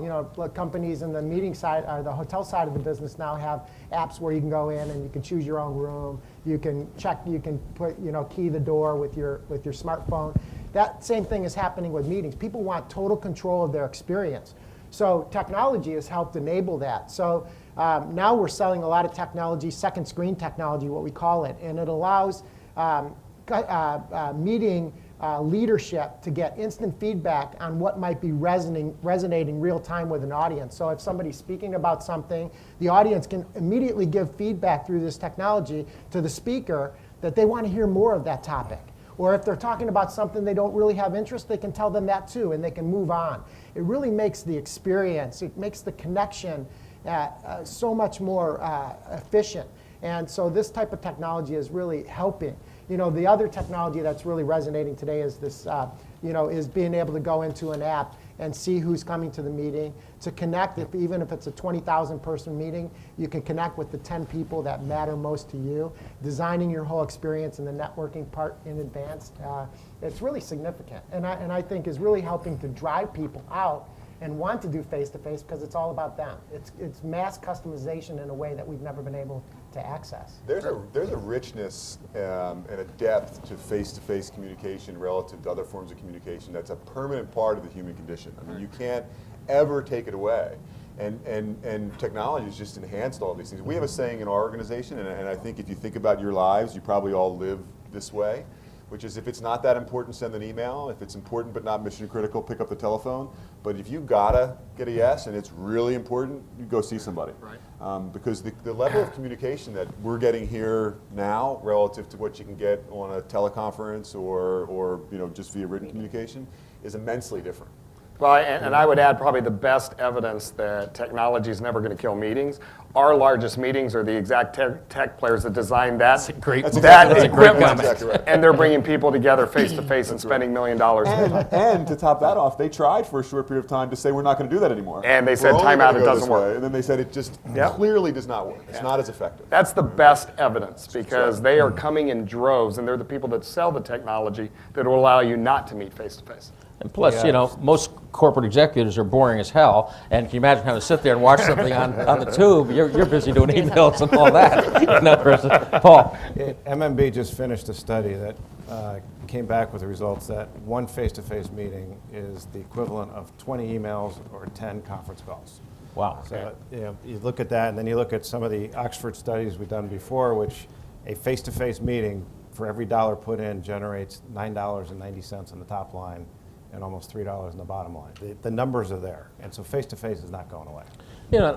Companies in the meeting side, or the hotel side of the business now have apps where you can go in and you can choose your own room. You can check. You can put, key the door with your smartphone. That same thing is happening with meetings. People want total control of their experience. So technology has helped enable that. So now we're selling a lot of technology, second screen technology, what we call it, and it allows meeting leadership to get instant feedback on what might be resonating real time with an audience. So if somebody's speaking about something, the audience can immediately give feedback through this technology to the speaker that they want to hear more of that topic. Or if they're talking about something they don't really have interest, they can tell them that too, and they can move on. It really makes the experience, it makes the connection so much more efficient. And so this type of technology is really helping. The other technology that's really resonating today is this, is being able to go into an app and see who's coming to the meeting, to connect, even if it's a 20,000 person meeting, you can connect with the 10 people that matter most to you, designing your whole experience and the networking part in advance. It's really significant, and I think is really helping to drive people out and want to do face-to-face because it's all about them. It's mass customization in a way that we've never been able to access. There's a richness and a depth to face-to-face communication relative to other forms of communication that's a permanent part of the human condition. I mean, you can't ever take it away. And technology has just enhanced all these things. We have a saying in our organization, and I think if you think about your lives, you probably all live this way, which is if it's not that important, send an email. If it's important but not mission critical, pick up the telephone. But if you gotta get a yes and it's really important, you go see somebody. Right. Because the level of communication that we're getting here now relative to what you can get on a teleconference or just via written communication is immensely different. Well, and I would add probably the best evidence that technology is never going to kill meetings. Our largest meetings are the exact tech players that designed that. That's a great equipment, comment. Exactly right. and they're bringing people together face to face and spending $1 million. And to top that off, they tried for a short period of time to say we're not going to do that anymore. And they said, We're only "Time out, gonna it go doesn't this work." way. And then they said it just Yep. clearly does not work. It's not as effective. That's the best evidence because they are coming in droves, and they're the people that sell the technology that will allow you not to meet face to face. And plus, most corporate executives are boring as hell. And can you imagine having to sit there and watch something on the tube? You're busy doing emails and all that. Paul. MMB just finished a study that came back with the results that one face-to-face meeting is the equivalent of 20 emails or 10 conference calls. Wow. So you look at that, and then you look at some of the Oxford studies we've done before, which a face-to-face meeting for every dollar put in generates $9.90 on the top line and almost $3 in the bottom line. The numbers are there, and so face-to-face is not going away.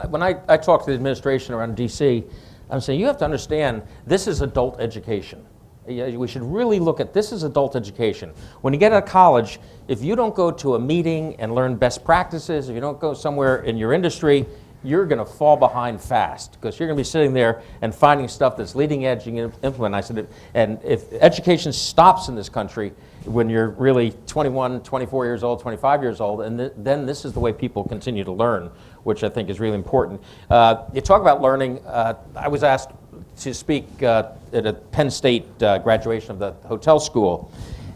When I talk to the administration around DC, I'm saying you have to understand this is adult education. We should really look at this as adult education. When you get out of college, if you don't go to a meeting and learn best practices, if you don't go somewhere in your industry, you're going to fall behind fast because you're going to be sitting there and finding stuff that's leading edge and implement. I said, and if education stops in this country when you're really 21, 24 years old, 25 years old, and then this is the way people continue to learn, which I think is really important. You talk about learning. I was asked to speak at a Penn State graduation of the hotel school,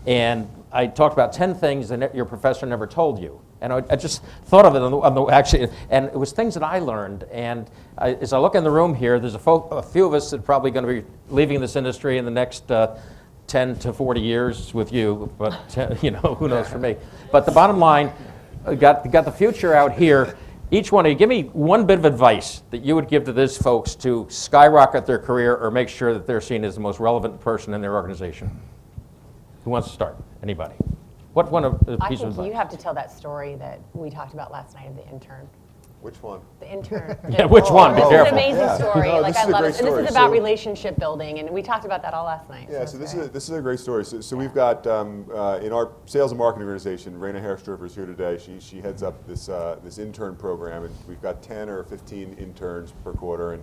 and I talked about 10 things that your professor never told you. And I just thought of it actually, and it was things that I learned. And as I look in the room here, there's a few of us that are probably going to be leaving this industry in the next 10 to 40 years with you, but who knows for me. But the bottom line, got the future out here. Each one of you, give me one bit of advice that you would give to these folks to skyrocket their career or make sure that they're seen as the most relevant person in their organization. Who wants to start? Anybody? What one of the I piece of think advice? you have to tell that story that we talked about last night of the intern. Which one? The intern. Yeah, which one? Be This is careful. an amazing story. No, Like, this I is a love great it. And this story. is about So- relationship building, and we talked about that all last night. Yeah, it's so this great. is a great story. So we've got in our sales and marketing organization, Raina Herrstorfer is here today. She heads up this intern program, and we've got 10 or 15 interns per quarter,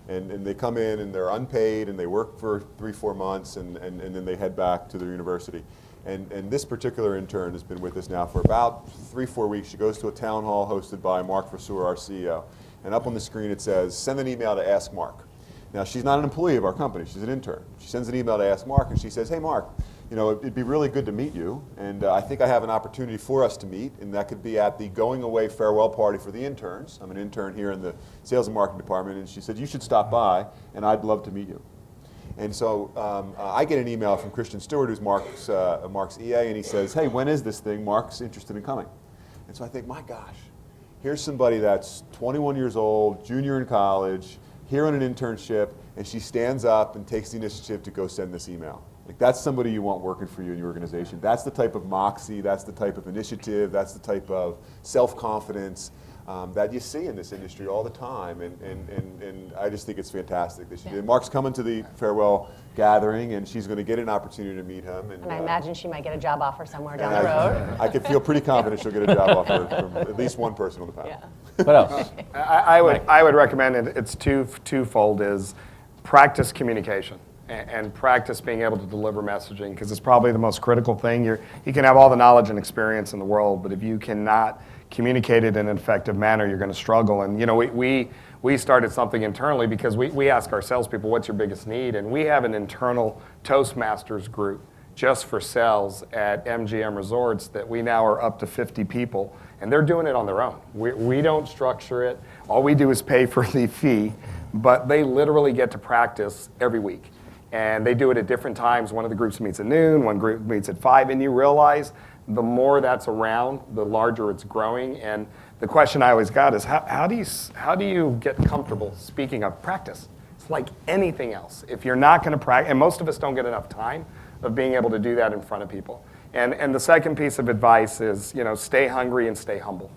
and they come in and they're unpaid and they work for 3-4 months, and then they head back to their university. And this particular intern has been with us now for about 3-4 weeks. She goes to a town hall hosted by Mark Vasseur, our CEO, and up on the screen it says, "Send an email to Ask Mark." Now, she's not an employee of our company, she's an intern. She sends an email to Ask Mark and she says, "Hey Mark, it'd be really good to meet you, and I think I have an opportunity for us to meet, and that could be at the going away farewell party for the interns. I'm an intern here in the sales and marketing department," and she said, "You should stop by, and I'd love to meet you." And so I get an email from Christian Stewart, who's Mark's EA, and he says, "Hey, when is this thing? Mark's interested in coming." And so I think, my gosh, here's somebody that's 21 years old, junior in college, here on an internship, and she stands up and takes the initiative to go send this email. Like, that's somebody you want working for you in your organization. That's the type of moxie, that's the type of initiative, that's the type of self-confidence that you see in this industry all the time, and I just think it's fantastic that she did. Mark's coming to the farewell gathering, and she's going to get an opportunity to meet him. And I imagine she might get a job offer somewhere down and the road. I could feel pretty confident she'll get a job offer from at least one person on the panel. Yeah. What else? I would recommend it's twofold is practice communication and practice being able to deliver messaging because it's probably the most critical thing. You can have all the knowledge and experience in the world, but if you cannot communicate it in an effective manner, you're going to struggle. And we started something internally because we ask our salespeople, what's your biggest need? And we have an internal Toastmasters group just for sales at MGM Resorts that we now are up to 50 people, and they're doing it on their own. We don't structure it. All we do is pay for the fee, but they literally get to practice every week. And they do it at different times. One of the groups meets at noon, one group meets at 5, and you realize the more that's around, the larger it's growing. And the question I always got is how do you get comfortable speaking of practice? It's like anything else. If you're not going to practice, and most of us don't get enough time of being able to do that in front of people. And the second piece of advice is, stay hungry and stay humble.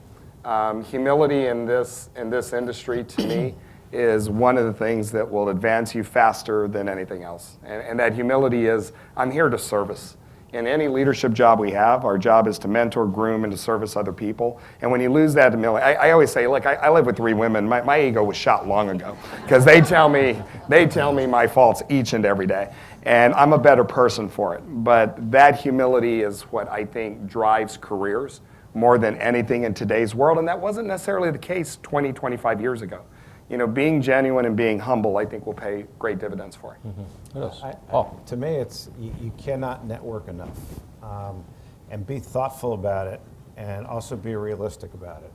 Humility in this industry, to me, is one of the things that will advance you faster than anything else. And that humility is, I'm here to service. In any leadership job we have, our job is to mentor, groom, and to service other people. And when you lose that humility, I always say, look, I live with 3 women. My ego was shot long ago because they tell me my faults each and every day. And I'm a better person for it. But that humility is what I think drives careers more than anything in today's world. And that wasn't necessarily the case 20, 25 years ago. Being genuine and being humble, I think, will pay great dividends for you. To me, it's you cannot network enough, and be thoughtful about it, and also be realistic about it.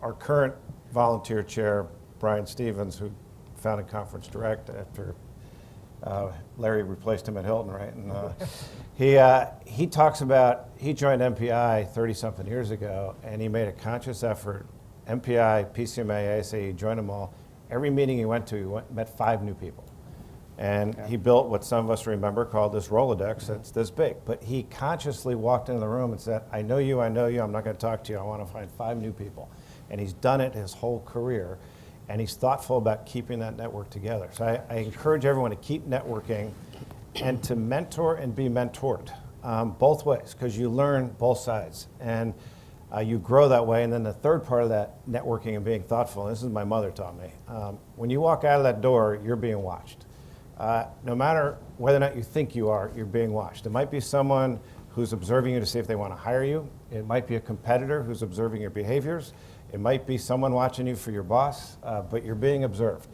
Our current volunteer chair, Brian Stevens, who founded Conference Direct after Larry replaced him at Hilton, right? And he talks about he joined MPI 30-something years ago, and he made a conscious effort. MPI, PCMA, ASA, he joined them all. Every meeting he went to, met 5 new people. And he built what some of us remember called this Rolodex that's this big. But he consciously walked into the room and said, I know you, I'm not going to talk to you, I want to find 5 new people. And he's done it his whole career, and he's thoughtful about keeping that network together. So I encourage everyone to keep networking and to mentor and be mentored, both ways, because you learn both sides. And you grow that way. And then the third part of that networking and being thoughtful, and this is my mother taught me, when you walk out of that door, you're being watched. No matter whether or not you think you are, you're being watched. It might be someone who's observing you to see if they want to hire you. It might be a competitor who's observing your behaviors. It might be someone watching you for your boss, but you're being observed.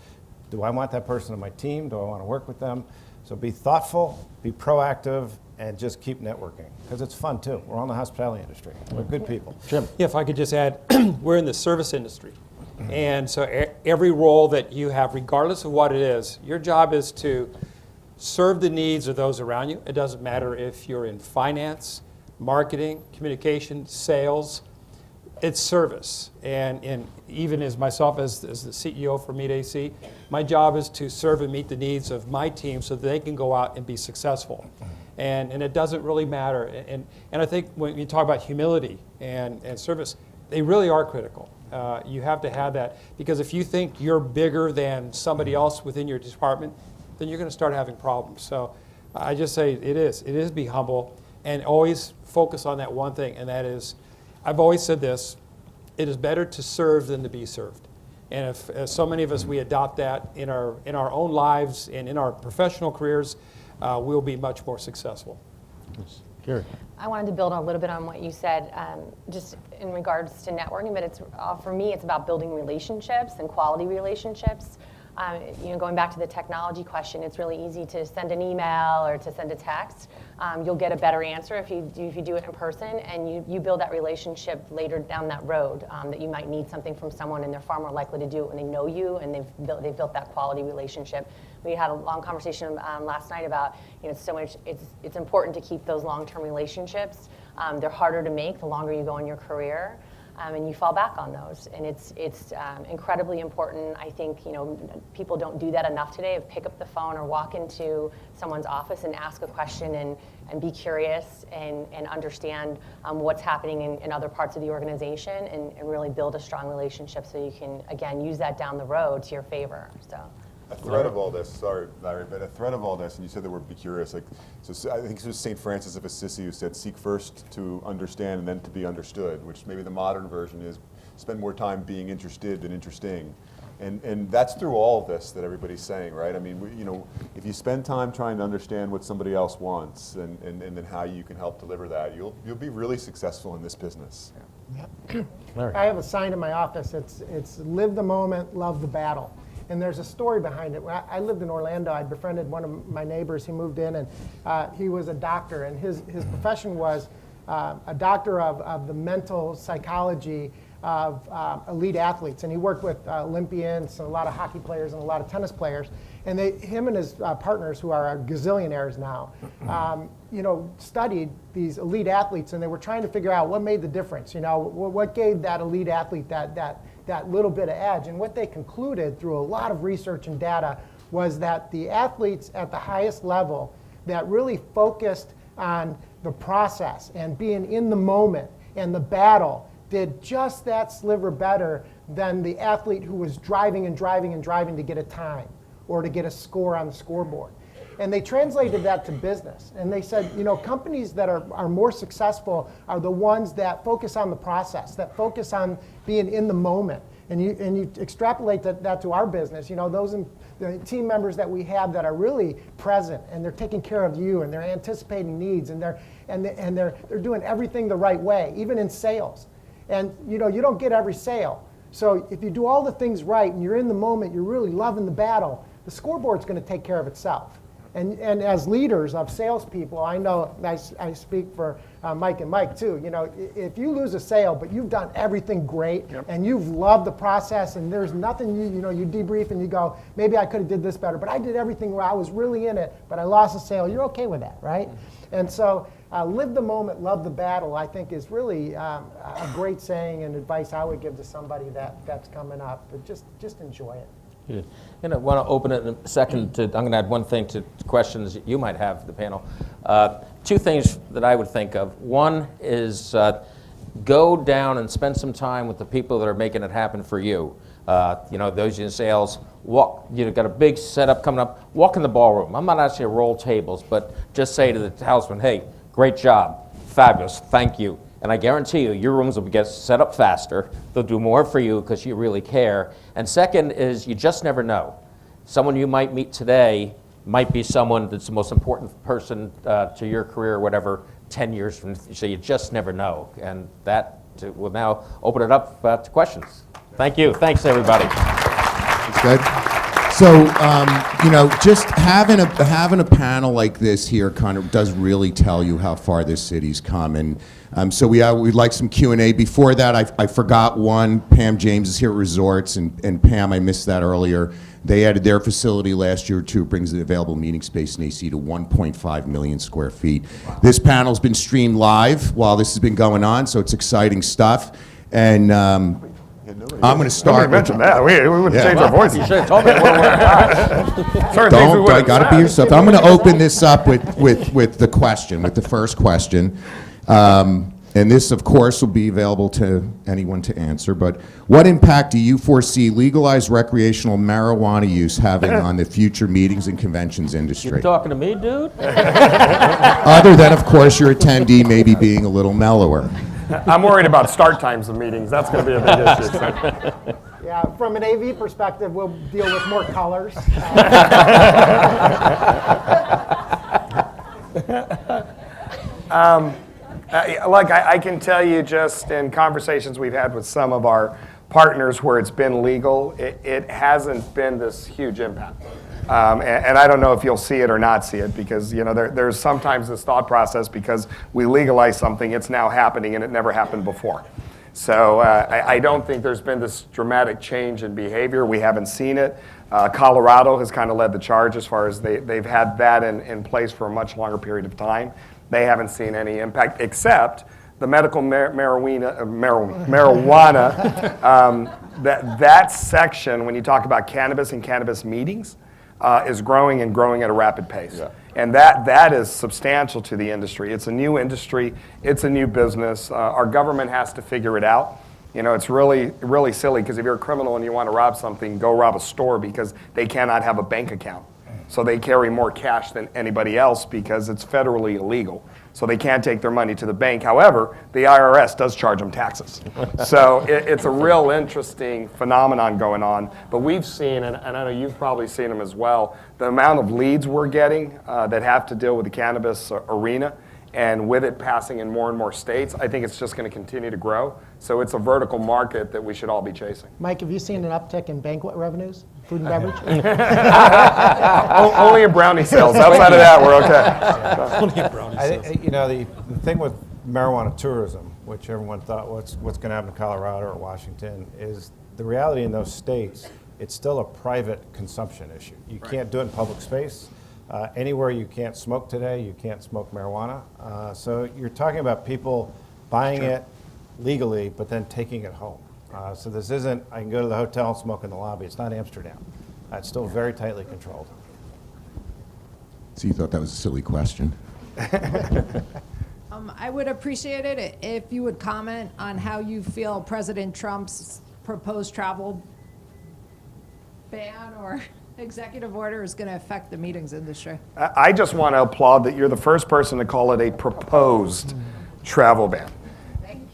Do I want that person on my team? Do I want to work with them? So be thoughtful, be proactive, and just keep networking, because it's fun too. We're on the hospitality industry. We're good people. Jim. Yeah, if I could just add, we're in the service industry. And so every role that you have, regardless of what it is, your job is to serve the needs of those around you. It doesn't matter if you're in finance, marketing, communication, sales, it's service. And even as myself as the CEO for Meet AC, my job is to serve and meet the needs of my team so that they can go out and be successful. And it doesn't really matter. And I think when you talk about humility and service, they really are critical. You have to have that, because if you think you're bigger than somebody else within your department, then you're going to start having problems. So I just say it is be humble and always focus on that one thing, and that is, I've always said this, it is better to serve than to be served. And if, as so many of us, we adopt that in our own lives and in our professional careers, we'll be much more successful. Gary. I wanted to build a little bit on what you said, just in regards to networking, but it's for me, it's about building relationships and quality relationships. Going back to the technology question, it's really easy to send an email or to send a text. You'll get a better answer if you do it in person, and you build that relationship later down that road, that you might need something from someone, and they're far more likely to do it when they know you and they've built that quality relationship. We had a long conversation last night about it's important to keep those long-term relationships. They're harder to make the longer you go in your career. And you fall back on those, and it's incredibly important. I think people don't do that enough today. Pick up the phone or walk into someone's office and ask a question and be curious and understand what's happening in other parts of the organization, and really build a strong relationship so you can again use that down the road to your favor. So. A thread of all this, sorry, Larry, but a thread of all this, and you said the word be curious. So I think it was St. Francis of Assisi who said, seek first to understand and then to be understood, which maybe the modern version is spend more time being interested than interesting. And that's through all of this that everybody's saying, right? I mean, if you spend time trying to understand what somebody else wants and then how you can help deliver that, you'll be really successful in this business. Yeah. I have a sign in my office. It's live the moment, love the battle. And there's a story behind it. When I lived in Orlando, I befriended one of my neighbors. He moved in, and he was a doctor, and his profession was a doctor of the mental psychology of elite athletes, and he worked with Olympians, a lot of hockey players, and a lot of tennis players. And him and his partners, who are gazillionaires now, studied these elite athletes, and they were trying to figure out what made the difference. What gave that elite athlete that little bit of edge. And what they concluded through a lot of research and data was that the athletes at the highest level that really focused on the process and being in the moment and the battle did just that sliver better than the athlete who was driving and driving and driving to get a time or to get a score on the scoreboard. And they translated that to business. And they said, companies that are more successful are the ones that focus on the process, that focus on being in the moment. And you extrapolate that to our business. The team members that we have that are really present, and they're taking care of you, and they're anticipating needs, and they're doing everything the right way, even in sales. And you don't get every sale. So if you do all the things right and you're in the moment, you're really loving the battle, the scoreboard's going to take care of itself. And as leaders of salespeople, I know I speak for Mike and Mike too. If you lose a sale, but you've done everything great, and you've loved the process, and there's nothing you debrief and you go, maybe I could have did this better, but I did everything where I was really in it, but I lost a sale. You're okay with that, right? And so live the moment, love the battle, I think is really a great saying and advice I would give to somebody that's coming up. But just enjoy it. Good. And I want to open it in a second. I'm going to add one thing to questions you might have, the panel. Two things that I would think of. One is go down and spend some time with the people that are making it happen for you. Those in sales. Walk. Got a big setup coming up. Walk in the ballroom. I'm not asking you to roll tables, but just say to the salesman, "Hey, great job, fabulous, thank you." And I guarantee you, your rooms will get set up faster. They'll do more for you because you really care. And second is, you just never know. Someone you might meet today might be someone that's the most important person to your career or whatever 10 years from now. So you just never know. And that will now open it up to questions. Thank you. Thanks, everybody. That's good. So, just having a panel like this here kind of does really tell you how far this city's come. And so we'd like some Q&A. Before that, I forgot one. Pam James is here at Resorts, and Pam, I missed that earlier. They added their facility last year, too. It brings the available meeting space in AC to 1.5 million square feet. Wow. This panel's been streamed live while this has been going on, so it's exciting stuff. And I'm going to start. Nobody mentioned that. We wouldn't change our voices. You should have told me I got to be yourself. I'm going to open this up with the first question. And this, of course, will be available to anyone to answer. But what impact do you foresee legalized recreational marijuana use having on the future meetings and conventions industry? You talking to me, dude? Other than, of course, your attendee maybe being a little mellower. I'm worried about start times of meetings. That's going to be a big issue. Yeah, from an AV perspective, we'll deal with more colors. I can tell you just in conversations we've had with some of our partners where it's been legal, it hasn't been this huge impact. And I don't know if you'll see it or not see it because there's sometimes this thought process because we legalize something, it's now happening and it never happened before. So I don't think there's been this dramatic change in behavior. We haven't seen it. Colorado has kind of led the charge as far as they've had that in place for a much longer period of time. They haven't seen any impact except the medical marijuana. That section, when you talk about cannabis and cannabis meetings, is growing and growing at a rapid pace. Yeah. And that is substantial to the industry. It's a new industry. It's a new business. Our government has to figure it out. It's really, really silly because if you're a criminal and you want to rob something, go rob a store because they cannot have a bank account. So they carry more cash than anybody else because it's federally illegal. So they can't take their money to the bank. However, the IRS does charge them taxes. So it's a real interesting phenomenon going on. But we've seen, and I know you've probably seen them as well, the amount of leads we're getting that have to deal with the cannabis arena. And with it passing in more and more states, I think it's just going to continue to grow. So it's a vertical market that we should all be chasing. Mike, have you seen an uptick in banquet revenues, food and beverage? Only in brownie sales. Outside of that, we're okay. Only in brownie sales. The thing with marijuana tourism which everyone thought, what's going to happen to Colorado or Washington, is the reality in those states, it's still a private consumption issue. You can't do it in public space. Anywhere you can't smoke today, you can't smoke marijuana. So you're talking about people buying it legally, but then taking it home. So this isn't, I can go to the hotel and smoke in the lobby. It's not Amsterdam. It's still very tightly controlled. So you thought that was a silly question? I would appreciate it if you would comment on how you feel President Trump's proposed travel ban or executive order is going to affect the meetings industry. I just want to applaud that you're the first person to call it a proposed travel ban.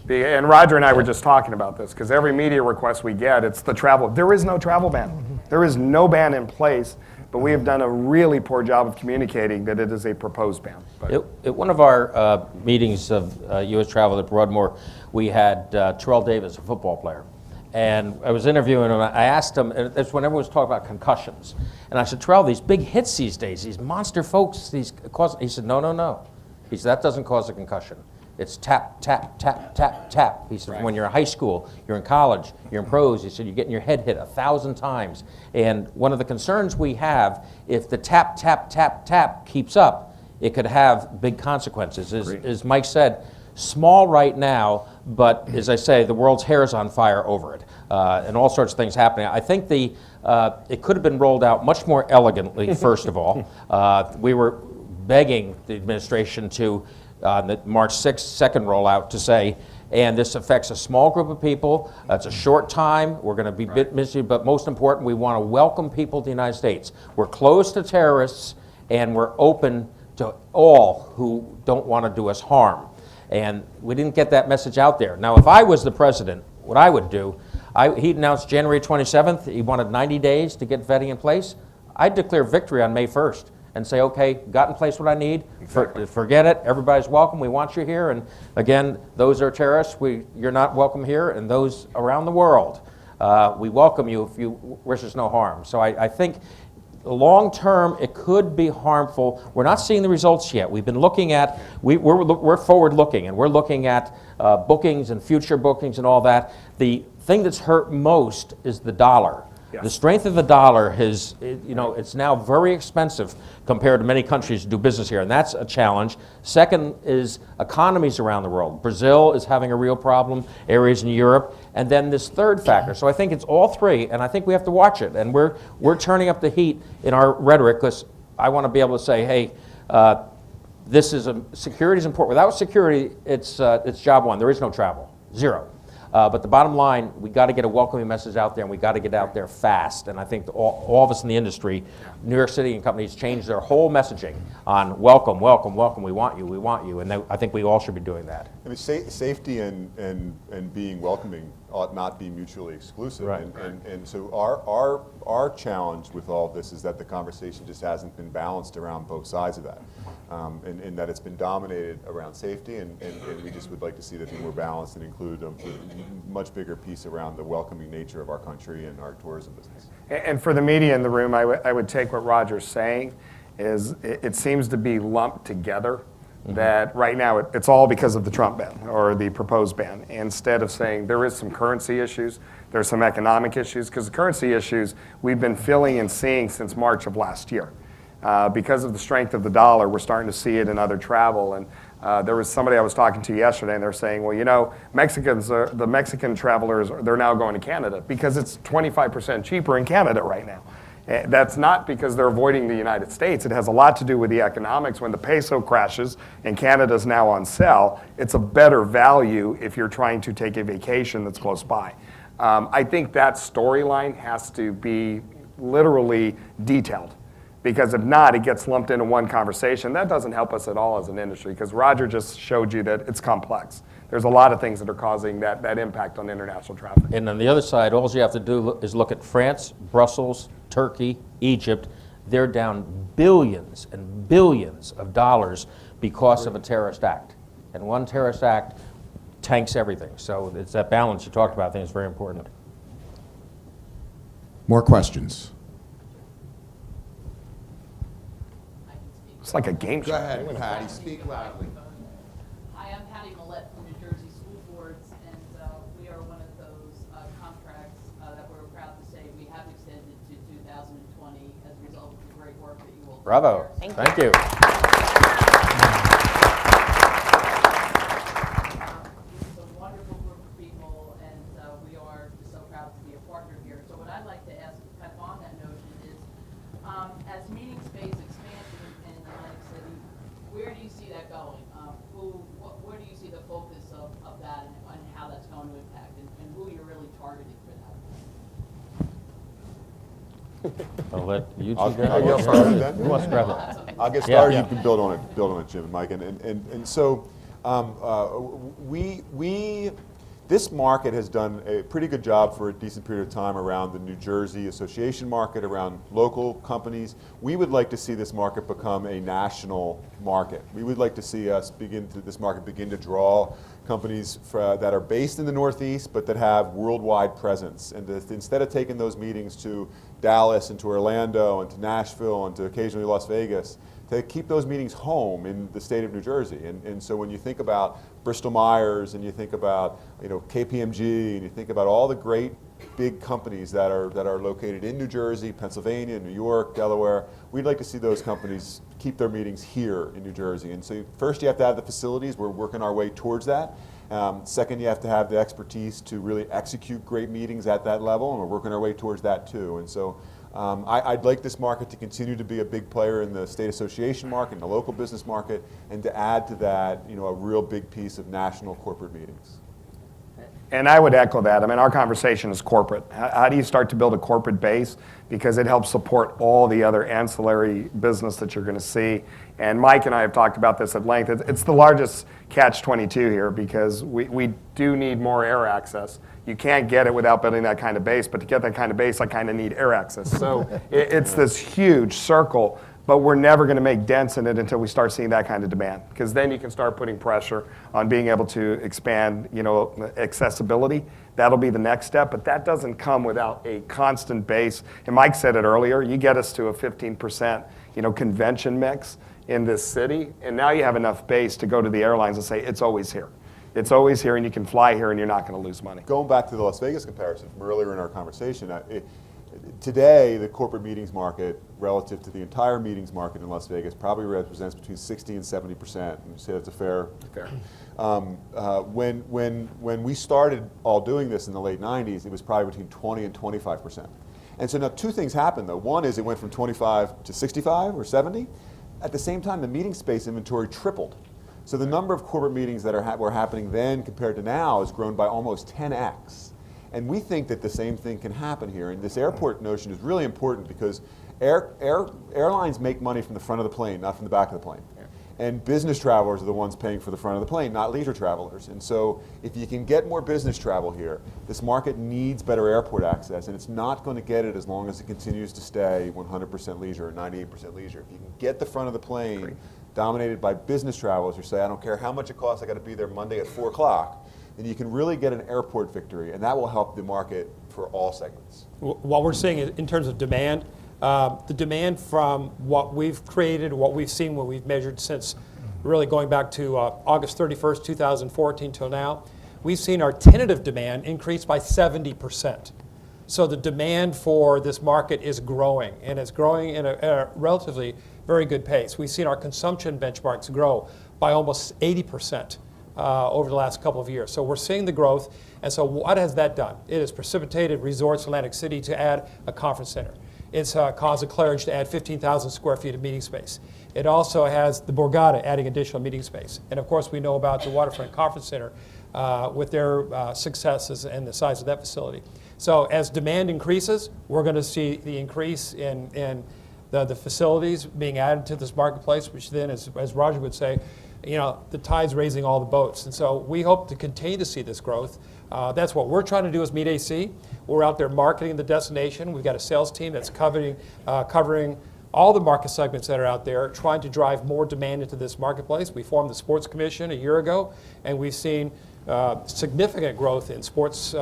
And Roger and I were just talking about this, because every media request we get, it's the travel. There is no travel ban. There is no ban in place, but we have done a really poor job of communicating that it is a proposed ban. But At one of our meetings of U.S. travel at Broadmoor, we had Terrell Davis, a football player. And I was interviewing him, I asked him, and that's when everyone was talking about concussions. And I said, Terrell, these big hits these days, these monster folks, he said, no. He said, that doesn't cause a concussion. It's tap, tap, tap, tap, tap. He said, when you're in high school, you're in college, you're in pros, he said, you're getting your head hit 1,000 times. And one of the concerns we have, if the tap, tap, tap, tap keeps up, it could have big consequences. As Mike said, small right now, but as I say, the world's hair is on fire over it, and all sorts of things happening. I think it could have been rolled out much more elegantly, first of all. We were begging the administration to, the March 6th second rollout, to say, and this affects a small group of people, it's a short time, we're going to be busy, but most important, we want to welcome people to the United States. We're closed to terrorists, and we're open to all who don't want to do us harm. And we didn't get that message out there. Now, if I was the president, what I would do, he announced January 27th, he wanted 90 days to get vetting in place. I'd declare victory on May 1st and say, okay, got in place what I need, forget it, everybody's welcome, we want you here, and again, those are terrorists, you're not welcome here, and those around the world, we welcome you if you wish us no harm. So I think long term, it could be harmful. We're not seeing the results yet. We've been looking at, we're forward looking, and we're looking at bookings and future bookings and all that. The thing that's hurt most is the dollar. Yes. The strength of the dollar has, it's now very expensive compared to many countries to do business here, and that's a challenge. Second is economies around the world. Brazil is having a real problem, areas in Europe, and then this third factor. So I think it's all three, and I think we have to watch it, and we're turning up the heat in our rhetoric, because I want to be able to say, hey, security is important. Without security, it's job one. There is no travel, zero. But the bottom line, we got to get a welcoming message out there, and we got to get out there fast. And I think all of us in the industry, New York City and companies, changed their whole messaging on welcome, welcome, welcome. We want you, we want you. And I think we all should be doing that. I mean, safety and being welcoming ought not be mutually exclusive. Right. And so our challenge with all of this is that the conversation just hasn't been balanced around both sides of that. And that it's been dominated around safety, and we just would like to see that be more balanced and include a much bigger piece around the welcoming nature of our country and our tourism business. And for the media in the room, I would take what Roger's saying is it seems to be lumped together, that right now it's all because of the Trump ban or the proposed ban, instead of saying there is some currency issues, there's some economic issues, because the currency issues we've been feeling and seeing since March of last year. Because of the strength of the dollar, we're starting to see it in other travel. And there was somebody I was talking to yesterday, and they're saying, well, the Mexican travelers, they're now going to Canada because it's 25% cheaper in Canada right now. That's not because they're avoiding the United States. It has a lot to do with the economics. When the peso crashes and Canada's now on sale, it's a better value if you're trying to take a vacation that's close by. I think that storyline has to be literally detailed. Because if not, it gets lumped into one conversation. That doesn't help us at all as an industry, because Roger just showed you that it's complex. There's a lot of things that are causing that impact on international traffic. And on the other side, all you have to do is look at France, Brussels, Turkey, Egypt. They're down billions and billions of dollars because of a terrorist act. And one terrorist act tanks everything. So it's that balance you talked about. I think it's very important. More questions? It's like a game show. Go ahead, Patty. Speak loudly. Hi, I'm Patty Millett from New Jersey School Bravo. Thank you. you. It's a wonderful group of people, and we are just so proud to be a partner here. So what I'd like to ask, kind of on that notion, is as meeting space expansion in Atlantic City, where do you see that going? Where do you see the focus of that and how that's going to impact, and who you're really targeting for that? I'll let you two I'll go. get started then. Who wants to grab it? I'll get started. Yeah. You can build on it, Jim and Mike. And so this market has done a pretty good job for a decent period of time around the New Jersey association market, around local companies. We would like to see this market become a national market. We would like to see this market begin to draw companies that are based in the Northeast but that have worldwide presence. And instead of taking those meetings to Dallas and to Orlando and to Nashville and to occasionally Las Vegas, to keep those meetings home in the state of New Jersey. And so when you think about Bristol Myers and you think about KPMG and you think about all the great big companies that are located in New Jersey, Pennsylvania, New York, Delaware, we'd like to see those companies keep their meetings here in New Jersey. And so first you have to have the facilities. We're working our way towards that. Second, you have to have the expertise to really execute great meetings at that level, and we're working our way towards that too. And so I'd like this market to continue to be a big player in the state association market, in the local business market, and to add to that, a real big piece of national corporate meetings. And I would echo that. I mean, our conversation is corporate. How do you start to build a corporate base? Because it helps support all the other ancillary business that you're going to see. And Mike and I have talked about this at length. It's the largest catch-22 here because we do need more air access. You can't get it without building that kind of base, but to get that kind of base, I kind of need air access. So it's this huge circle, but we're never going to make dents in it until we start seeing that kind of demand, because then you can start putting pressure on being able to expand, accessibility. That'll be the next step, but that doesn't come without a constant base. And Mike said it earlier, you get us to a 15%, convention mix in this city, and now you have enough base to go to the airlines and say, it's always here. It's always here, and you can fly here, and you're not going to lose money. Going back to the Las Vegas comparison from earlier in our conversation, today the corporate meetings market relative to the entire meetings market in Las Vegas probably represents between 60 and 70%. And you say that's a fair. When we started all doing this in the late 90s, it was probably between 20 and 25%. And so now two things happened though. One is it went from 25 to 65 or 70. At the same time, the meeting space inventory tripled. So the number of corporate meetings that were happening then compared to now has grown by almost 10x. And we think that the same thing can happen here. And this airport notion is really important because airlines make money from the front of the plane, not from the back of the plane. And business travelers are the ones paying for the front of the plane, not leisure travelers. And so if you can get more business travel here, this market needs better airport access, and it's not going to get it as long as it continues to stay 100% leisure or 98% leisure. If you can get the front of the plane dominated by business travelers who say, I don't care how much it costs, I got to be there Monday at 4 o'clock, then you can really get an airport victory, and that will help the market for all segments. What we're seeing in terms of demand, the demand from what we've created, what we've seen, what we've measured since really going back to August 31st, 2014 till now, we've seen our tentative demand increase by 70%. So the demand for this market is growing, and it's growing in a relatively very good pace. We've seen our consumption benchmarks grow by almost 80% over the last couple of years. So we're seeing the growth, and so what has that done? It has precipitated Resorts Atlantic City to add a conference center. It's caused the Claridge to add 15,000 square feet of meeting space. It also has the Borgata adding additional meeting space. And of course, we know about the Waterfront Conference Center with their successes and the size of that facility. So as demand increases, we're going to see the increase in the facilities being added to this marketplace, which then, as Roger would say, the tide's raising all the boats. And so we hope to continue to see this growth. That's what we're trying to do as Meet AC. We're out there marketing the destination. We've got a sales team that's covering all the market segments that are out there, trying to drive more demand into this marketplace. We formed the Sports Commission a year ago, and we've seen significant growth in sports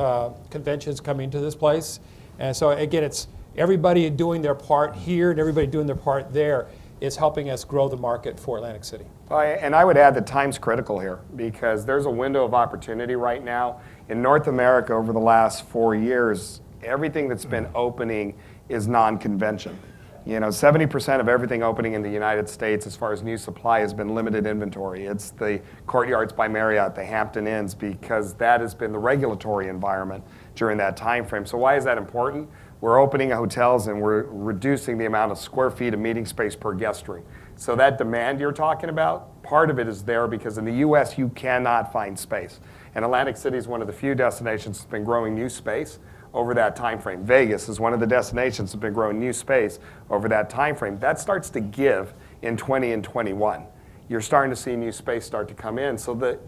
conventions coming to this place. And so again, it's everybody doing their part here and everybody doing their part there is helping us grow the market for Atlantic City. And I would add that time's critical here because there's a window of opportunity right now. In North America over the last 4 years, everything that's been opening is non-convention. You know, 70% of everything opening in the United States as far as new supply has been limited inventory. It's the Courtyards by Marriott, the Hampton Inns, because that has been the regulatory environment during that time frame. So why is that important? We're opening hotels and we're reducing the amount of square feet of meeting space per guest room. So that demand you're talking about, part of it is there because in the US you cannot find space. And Atlantic City is one of the few destinations that's been growing new space over that time frame. Vegas is one of the destinations that's been growing new space over that time frame. That starts to give in 20 and 21. You're starting to see new space start to come in. So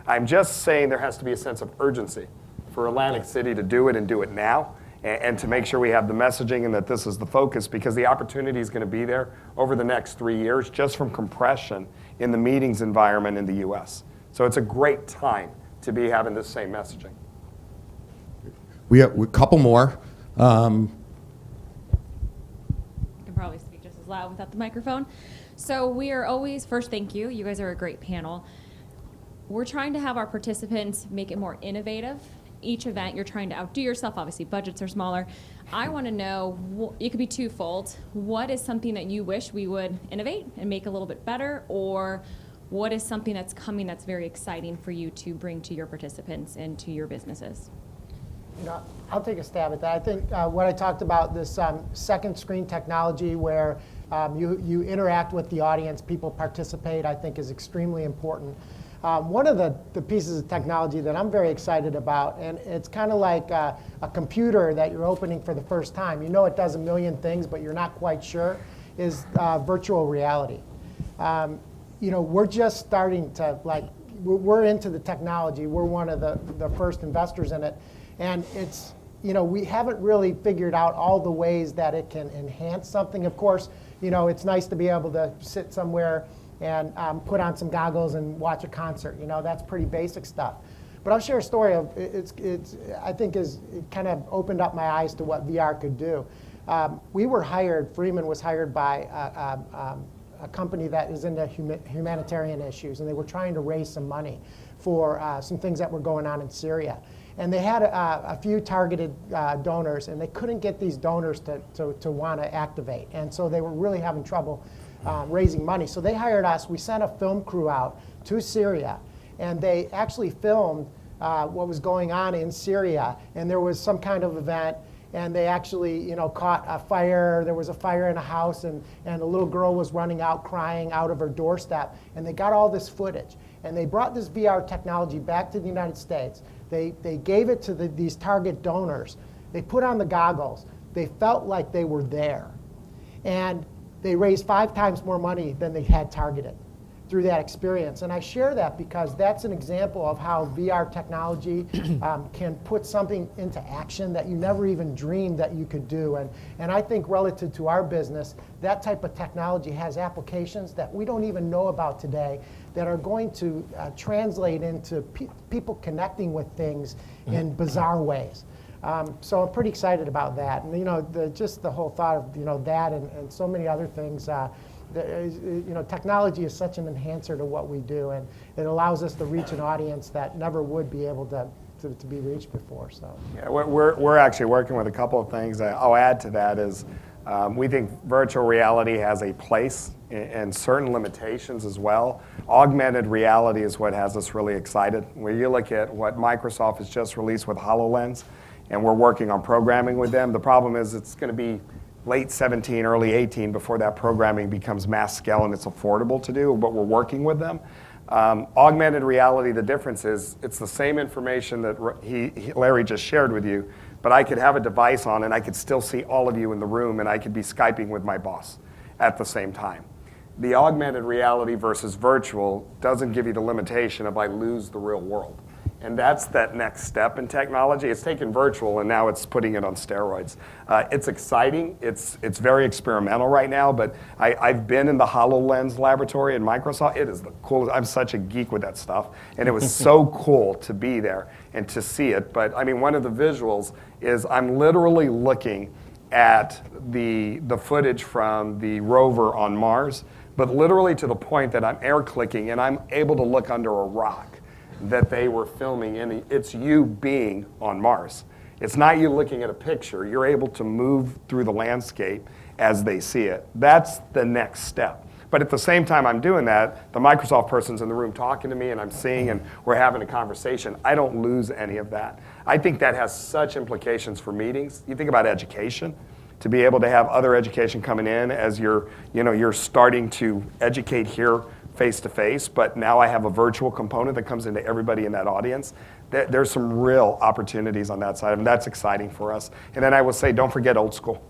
I'm just saying there has to be a sense of urgency for Atlantic City to do it and do it now, and to make sure we have the messaging and that this is the focus, because the opportunity is going to be there over the next 3 years just from compression in the meetings environment in the US. So it's a great time to be having this same messaging. We have a couple more. I can probably speak just as loud without the microphone. So we are always, first, thank you. You guys are a great panel. We're trying to have our participants make it more innovative. Each event, you're trying to outdo yourself. Obviously, budgets are smaller. I want to know, it could be twofold. What is something that you wish we would innovate and make a little bit better? Or what is something that's coming that's very exciting for you to bring to your participants and to your businesses? You know, I'll take a stab at that. I think what I talked about, this second screen technology where you interact with the audience, people participate, I think is extremely important. One of the pieces of technology that I'm very excited about, and it's kind of like a computer that you're opening for the first time. You know it does a million things, but you're not quite sure, is virtual reality. You know, we're just starting to, we're into the technology. We're one of the first investors in it. And it's, you know, we haven't really figured out all the ways that it can enhance something. Of course, you know, it's nice to be able to sit somewhere and put on some goggles and watch a concert. You know, that's pretty basic stuff. But I'll share a story of, I think it kind of opened up my eyes to what VR could do. We were hired, Freeman was hired by a company that is into humanitarian issues, and they were trying to raise some money for some things that were going on in Syria. And they had a few targeted donors, and they couldn't get these donors to want to activate. And so they were really having trouble raising money. So they hired us. We sent a film crew out to Syria, and they actually filmed what was going on in Syria. And there was some kind of event, and they actually, you know, caught a fire. There was a fire in a house, and a little girl was running out crying out of her doorstep. And they got all this footage. And they brought this VR technology back to the United States. They gave it to these target donors. They put on the goggles. They felt like they were there. And they raised 5 times more money than they had targeted through that experience. And I share that because that's an example of how VR technology can put something into action that you never even dreamed that you could do. And I think relative to our business, that type of technology has applications that we don't even know about today that are going to translate into people connecting with things in bizarre ways. So I'm pretty excited about that. And you know, just the whole thought of, you know, that and so many other things. You know, technology is such an enhancer to what we do, and it allows us to reach an audience that never would be able to be reached before. So yeah, we're actually working with a couple of things. I'll add to that is we think virtual reality has a place and certain limitations as well. Augmented reality is what has us really excited. When you look at what Microsoft has just released with HoloLens, and we're working on programming with them, the problem is it's going to be late 17, early 18 before that programming becomes mass scale and it's affordable to do, but we're working with them. Augmented reality, the difference is it's the same information that Larry just shared with you, but I could have a device on and I could still see all of you in the room, and I could be Skyping with my boss at the same time. The augmented reality versus virtual doesn't give you the limitation of I lose the real world. And that's that next step in technology. It's taken virtual and now it's putting it on steroids. It's exciting. It's very experimental right now, but I've been in the HoloLens laboratory at Microsoft. It is the coolest. I'm such a geek with that stuff. And it was so cool to be there and to see it. But I mean, one of the visuals is I'm literally looking at the footage from the rover on Mars, but literally to the point that I'm air clicking and I'm able to look under a rock that they were filming, and it's you being on Mars. It's not you looking at a picture. You're able to move through the landscape as they see it. That's the next step. But at the same time I'm doing that, the Microsoft person's in the room talking to me and I'm seeing and we're having a conversation. I don't lose any of that. I think that has such implications for meetings. You think about education, to be able to have other education coming in as you're starting to educate here face to face, but now I have a virtual component that comes into everybody in that audience. There's some real opportunities on that side, and that's exciting for us. And then I will say, don't forget old school.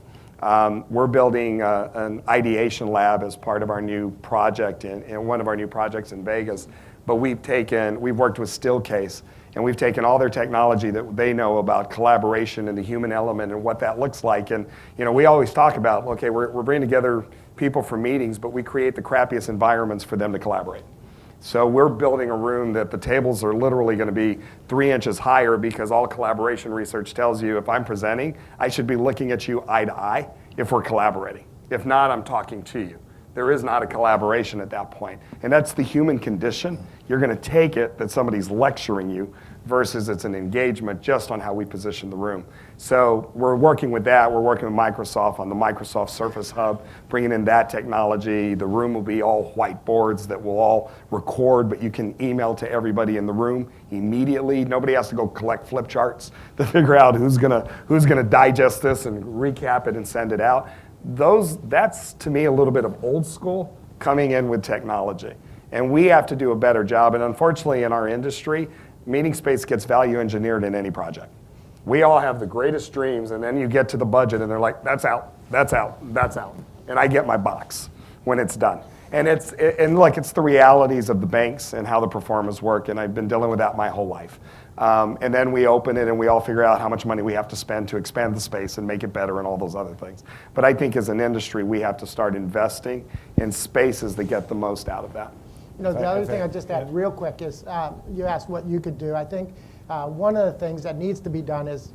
We're building an ideation lab as part of our new project in one of our new projects in Vegas. But we've worked with Steelcase, and we've taken all their technology that they know about collaboration and the human element and what that looks like. And we always talk about, okay, we're bringing together people for meetings, but we create the crappiest environments for them to collaborate. So we're building a room that the tables are literally going to be 3 inches higher, because all collaboration research tells you if I'm presenting, I should be looking at you eye to eye if we're collaborating. If not, I'm talking to you. There is not a collaboration at that point. And that's the human condition. You're going to take it that somebody's lecturing you versus it's an engagement just on how we position the room. So we're working with that. We're working with Microsoft on the Microsoft Surface Hub, bringing in that technology. The room will be all whiteboards that will all record, but you can email to everybody in the room immediately. Nobody has to go collect flip charts to figure out who's gonna digest this and recap it and send it out. That's to me a little bit of old school coming in with technology. And we have to do a better job. And unfortunately in our industry, meeting space gets value engineered in any project. We all have the greatest dreams, and then you get to the budget and they're like, that's out, that's out, that's out. And I get my box when it's done. And it's the realities of the banks and how the performers work, and I've been dealing with that my whole life. And then we open it and we all figure out how much money we have to spend to expand the space and make it better and all those other things. But I think as an industry, we have to start investing in spaces that get the most out of that. The other thing I'd just add real quick is, you asked what you could do. I think one of the things that needs to be done is,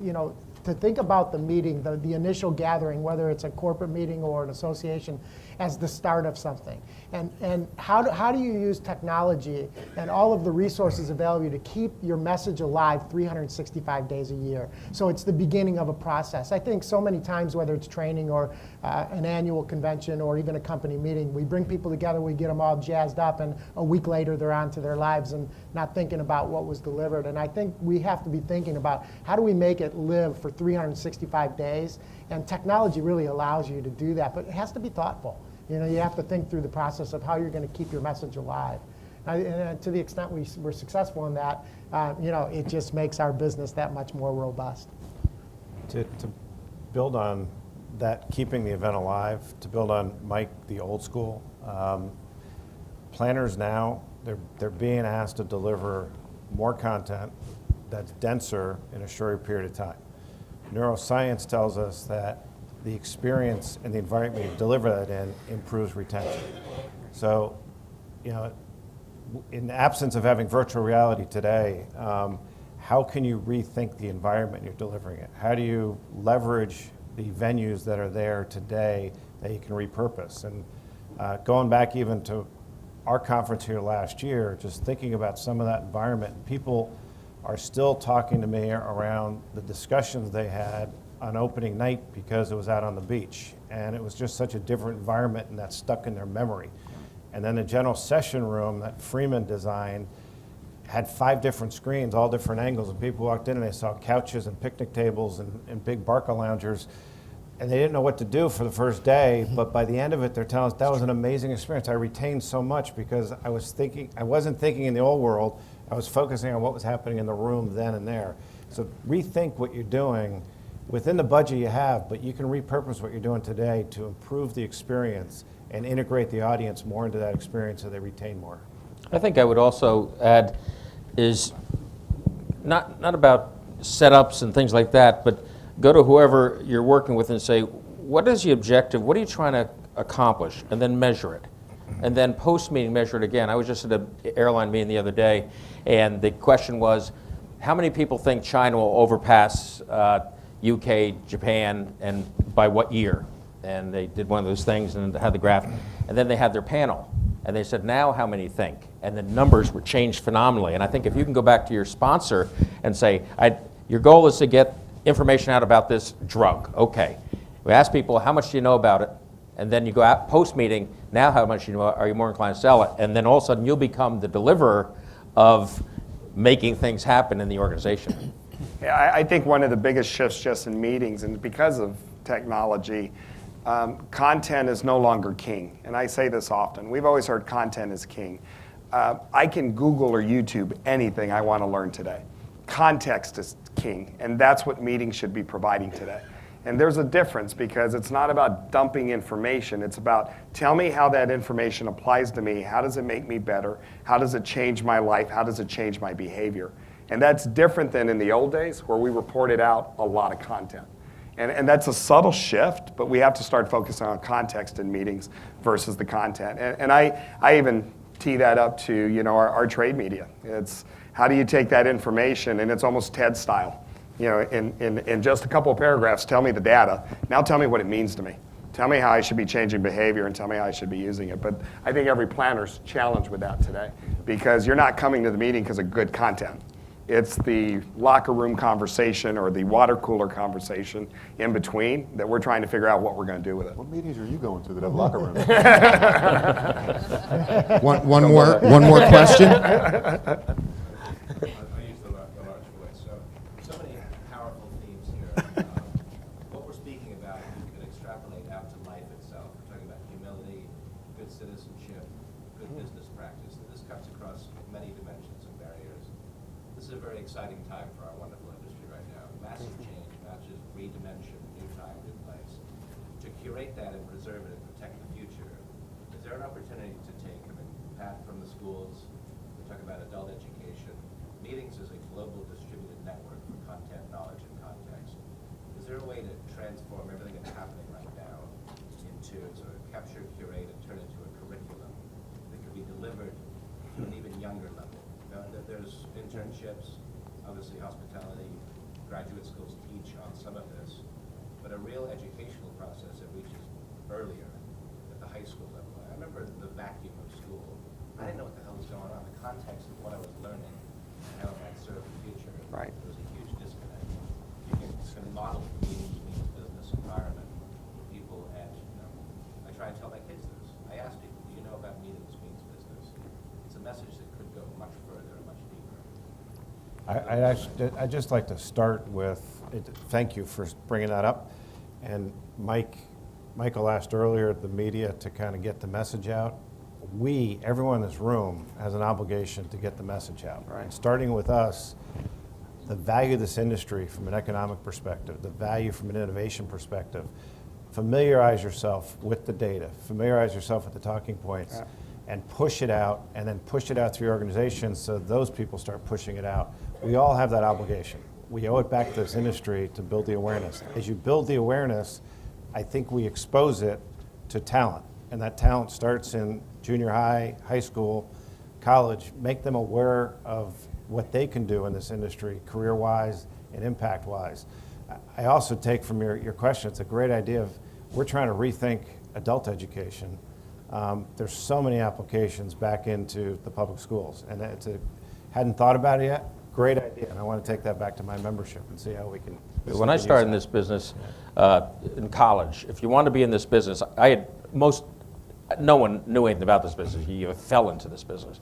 to think about the meeting, the initial gathering, whether it's a corporate meeting or an association, as the start of something. And how do you use technology and all of the resources available to keep your message alive 365 days a year? So it's the beginning of a process. I think so many times, whether it's training or an annual convention or even a company meeting, we bring people together, we get them all jazzed up, and a week later they're on to their lives and not thinking about what was delivered. And I think we have to be thinking about how do we make it live for 365 days? And technology really allows you to do that, but it has to be thoughtful. You have to think through the process of how you're going to keep your message alive. And to the extent we're successful in that, it just makes our business that much more robust. To build on that, keeping the event alive, to build on Mike, the old school, planners now, they're being asked to deliver more content that's denser in a shorter period of time. Neuroscience tells us that the experience and the environment you deliver that in improves retention. So, in the absence of having virtual reality today, how can you rethink the environment you're delivering it? How do you leverage the venues that are there today that you can repurpose? And going back even to our conference here last year, just thinking about some of that environment, people are still talking to me around the discussions they had on opening night because it was out on the beach. And it was just such a different environment, and that's stuck in their memory. And then the general session room that Freeman designed had 5 different screens, all different angles, and people walked in and they saw couches and picnic tables and big Barca loungers, and they didn't know what to do for the first day, but by the end of it, they're telling us that was an amazing experience. I retained so much because I wasn't thinking in the old world, I was focusing on what was happening in the room then and there. So rethink what you're doing within the budget you have, but you can repurpose what you're doing today to improve the experience and integrate the audience more into that experience so they retain more. I think I would also add is not about setups and things like that, but go to whoever you're working with and say, what is the objective? What are you trying to accomplish? And then measure it. And then post-meeting, measure it again. I was just at an airline meeting the other day, and the question was, how many people think China will overpass UK, Japan, and by what year? And they did one of those things and had the graph. And then they had their panel. And they said, now how many think? And the numbers were changed phenomenally. And I think if you can go back to your sponsor and say, your goal is to get information out about this drug. Okay. We ask people, how much do you know about it? And then you go out post-meeting, now how much are you more inclined to sell it? And then all of a sudden you'll become the deliverer of making things happen in the organization. Yeah, I think one of the biggest shifts just in meetings, and because of technology, content is no longer king. And I say this often. We've always heard content is king. I can Google or YouTube anything I want to learn today. Context is king, and that's what meetings should be providing today. And there's a difference because it's not about dumping information. It's about tell me how that information applies to me. How does it make me better? How does it change my life? How does it change my behavior? And that's different than in the old days where we reported out a lot of content. And that's a subtle shift, but we have to start focusing on context in meetings versus the content. And I even tee that up to our trade media. It's how do you take that information, and it's almost TED style. In just a couple of paragraphs, tell me the data. Now tell me what it means to me. Tell me how I should be changing behavior and tell me how I should be using it. But I think every planner's challenged with that today because you're not coming to the meeting because of good content. It's the locker room conversation or the water cooler conversation in between that we're trying to figure out what we're going to do with it. What meetings are you going to that have locker rooms? One more question. I use the large voice. So many powerful themes here. What we're speaking about, you can extrapolate out to life itself. We're talking about humility, good citizenship, good business practice. This cuts across many dimensions and barriers. This is a very exciting time for our wonderful industry right now. Massive change, not just redimension, new time, new place. To curate that and preserve it and protect the future, is there an opportunity to take, Pat, from the schools, we talk about adult education, meetings is a global distributed network for content, knowledge, and context. Is there a way to transform everything that's happening right now into sort of capture, curate, and turn into a curriculum that could be delivered to an even younger level? There's internships, obviously hospitality, graduate schools teach on some of this, but a real educational process that reaches earlier at the high school level. I remember the vacuum of school. I didn't know what the hell was going on. The context of what I was learning and how it might serve the future. Right. There was a huge disconnect. You can sort of model the meetings business environment for people at, I try and tell my kids this. I ask people, do you know about meetings means business? It's a message that could go much further and much deeper. I'd just like to start with, thank you for bringing that up. And Michael asked earlier the media to kind of get the message out. Everyone in this room has an obligation to get the message out. Right. And starting with us, the value of this industry from an economic perspective, the value from an innovation perspective, familiarize yourself with the data, familiarize yourself with the talking points, and push it out, and then push it out through your organization so those people start pushing it out. We all have that obligation. We owe it back to this industry to build the awareness. As you build the awareness, I think we expose it to talent, and that talent starts in junior high, high school, college. Make them aware of what they can do in this industry, career-wise and impact-wise. I also take from your question, it's a great idea. We're trying to rethink adult education. There's so many applications back into the public schools, and hadn't thought about it yet. Great idea, and I want to take that back to my membership and see how we can. When I started in this business in college, if you want to be in this business, no one knew anything about this business. You fell into this business.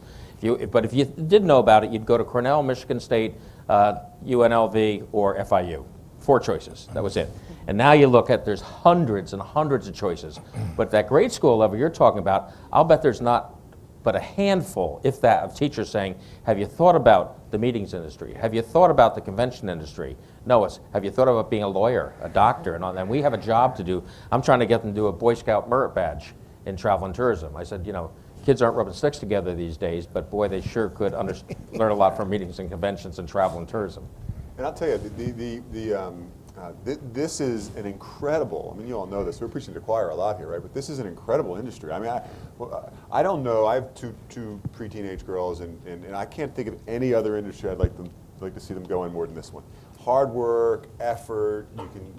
But if you did know about it, you'd go to Cornell, Michigan State, UNLV, or FIU. 4 choices. That was it. And now you look at, there's hundreds and hundreds of choices. But that grade school level you're talking about, I'll bet there's not but a handful, if that, of teachers saying, have you thought about the meetings industry? Have you thought about the convention industry? No, it's, have you thought about being a lawyer, a doctor, and all that? And we have a job to do. I'm trying to get them to do a Boy Scout merit badge in travel and tourism. I said, kids aren't rubbing sticks together these days, but boy, they sure could learn a lot from meetings and conventions and travel and tourism. And I'll tell you, this is an incredible, you all know this, we're preaching to the choir a lot here, right? But this is an incredible industry. I don't know, I have two pre-teenage girls, and I can't think of any other industry I'd like to see them go in more than this one. Hard work, effort,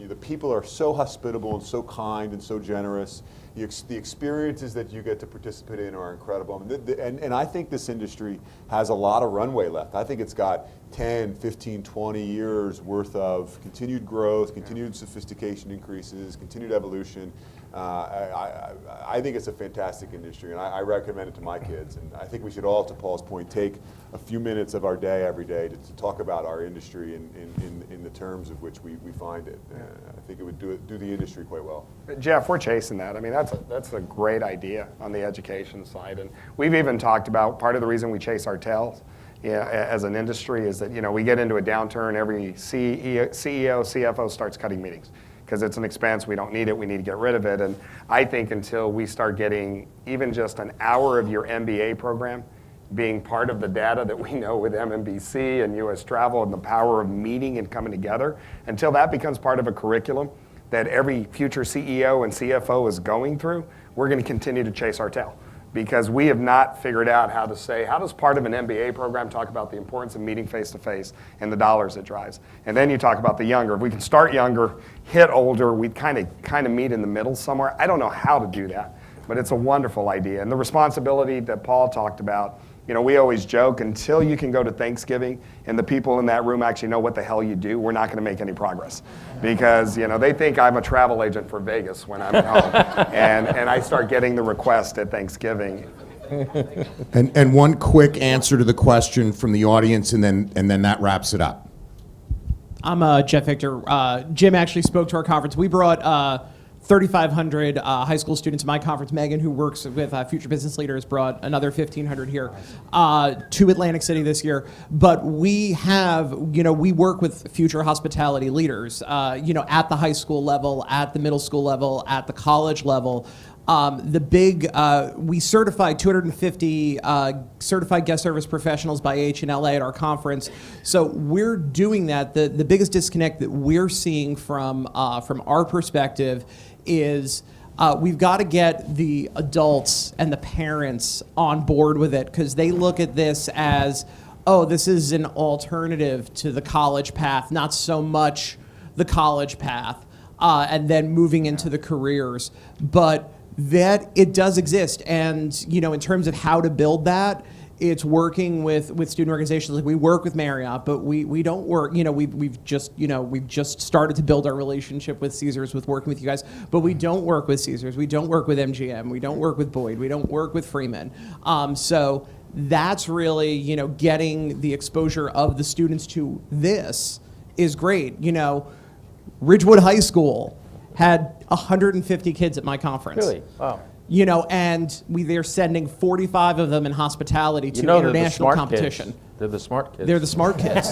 the people are so hospitable and so kind and so generous. the experiences that you get to participate in are incredible. I mean, and I think this industry has a lot of runway left. I think it's got 10, 15, 20 years worth of continued growth, continued sophistication increases, continued evolution. I think it's a fantastic industry, and I recommend it to my kids. And I think we should all, to Paul's point, take a few minutes of our day every day to talk about our industry in the terms of which we find it. I think it would do the industry quite well. Jeff, we're chasing that. I mean, that's a great idea on the education side. And we've even talked about part of the reason we chase our tails as an industry is that, we get into a downturn, every CEO, CFO starts cutting meetings because it's an expense, we don't need it, we need to get rid of it. And I think until we start getting even just an hour of your MBA program being part of the data that we know with MMBC and US Travel and the power of meeting and coming together, until that becomes part of a curriculum that every future CEO and CFO is going through, we're going to continue to chase our tail. Because we have not figured out how to say, how does part of an MBA program talk about the importance of meeting face-to-face and the dollars it drives? And then you talk about the younger. If we can start younger, hit older, we kind of meet in the middle somewhere. I don't know how to do that, but it's a wonderful idea. And the responsibility that Paul talked about, we always joke, until you can go to Thanksgiving and the people in that room actually know what the hell you do, we're not going to make any progress. Because, they think I'm a travel agent for Vegas when I'm at home. and I start getting the request at Thanksgiving. And one quick answer to the question from the audience, and then that wraps it up. I'm Jeff Victor. Jim actually spoke to our conference. We brought 3,500 high school students to my conference. Megan, who works with Future Business Leaders, brought another 1,500 here to Atlantic City this year. But we have, we work with future hospitality leaders, at the high school level, at the middle school level, at the college level. We certified 250 certified guest service professionals by AHLA at our conference. So we're doing that. The biggest disconnect that we're seeing from our perspective is we've got to get the adults and the parents on board with it, because they look at this as, oh, this is an alternative to the college path, not so much the college path, and then moving into the careers. But that it does exist, and in terms of how to build that, it's working with student organizations. Like we work with Marriott, but we don't work. We've just started to build our relationship with Caesars, with working with you guys. But we don't work with Caesars. We don't work with MGM. We don't work with Boyd. We don't work with Freeman. So that's really getting the exposure of the students to this is great. Ridgewood High School had 150 kids at my conference. Really? Wow. And they're sending 45 of them in hospitality to international competition. Kids. They're the smart kids. They're the smart kids.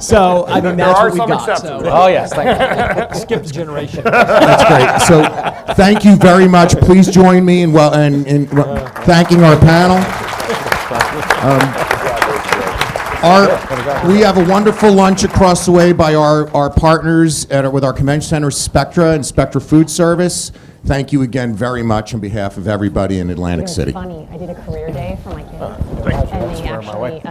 So, I mean, that's what we got. So. Oh, yes, thank you. Skip the generation. That's great. So thank you very much. Please join me in thanking our panel. We have a wonderful lunch across the way by our partners with our convention center, Spectra and Spectra Food Service. Thank you again very much on behalf of everybody in Atlantic City. It was funny. I did a career day for my kids. And they actually,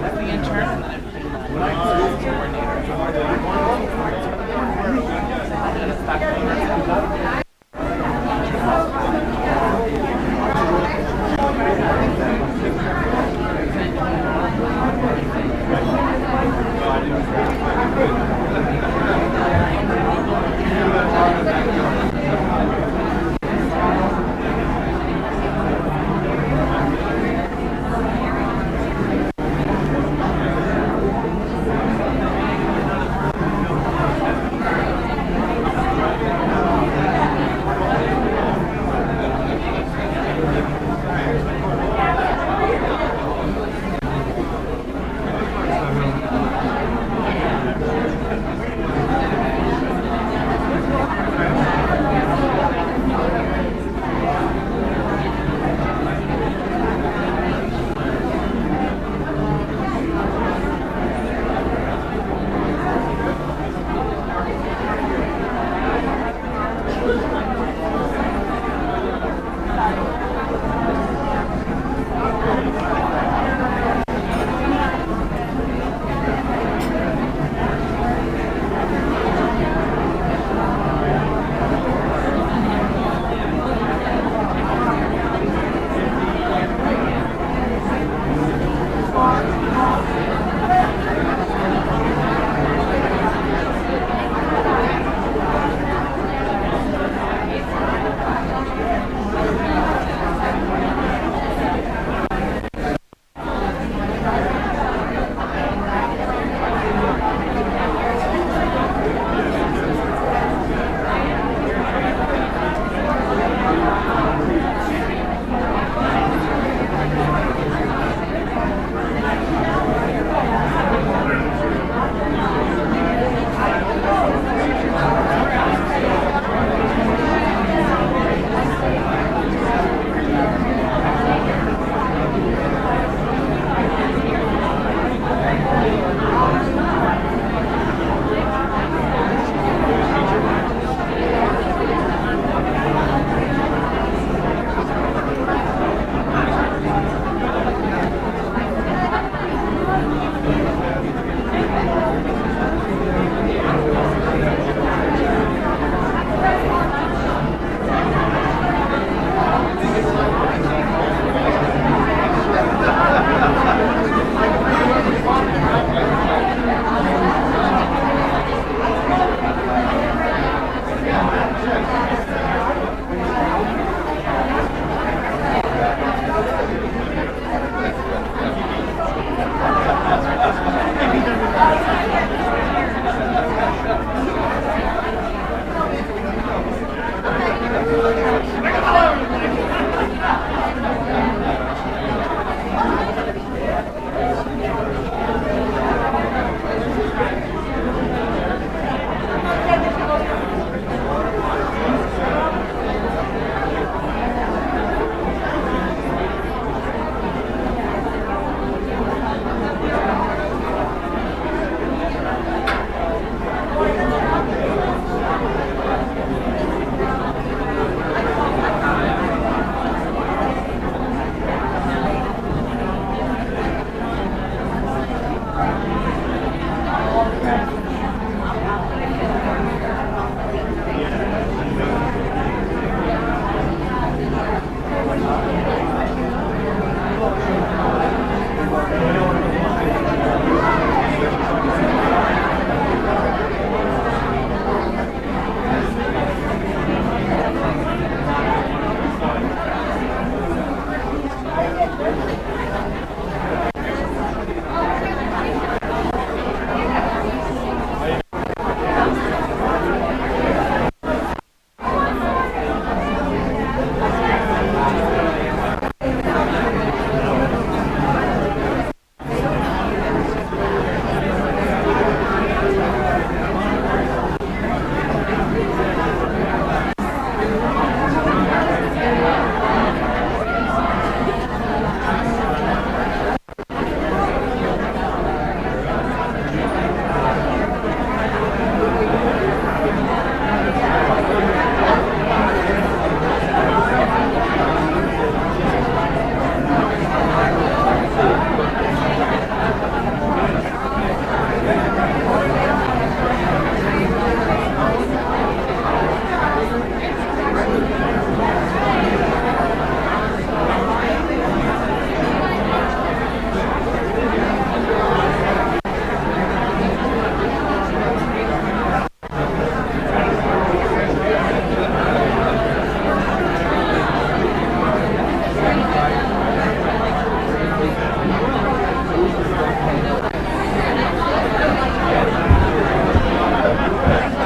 the intern, and then coordinator.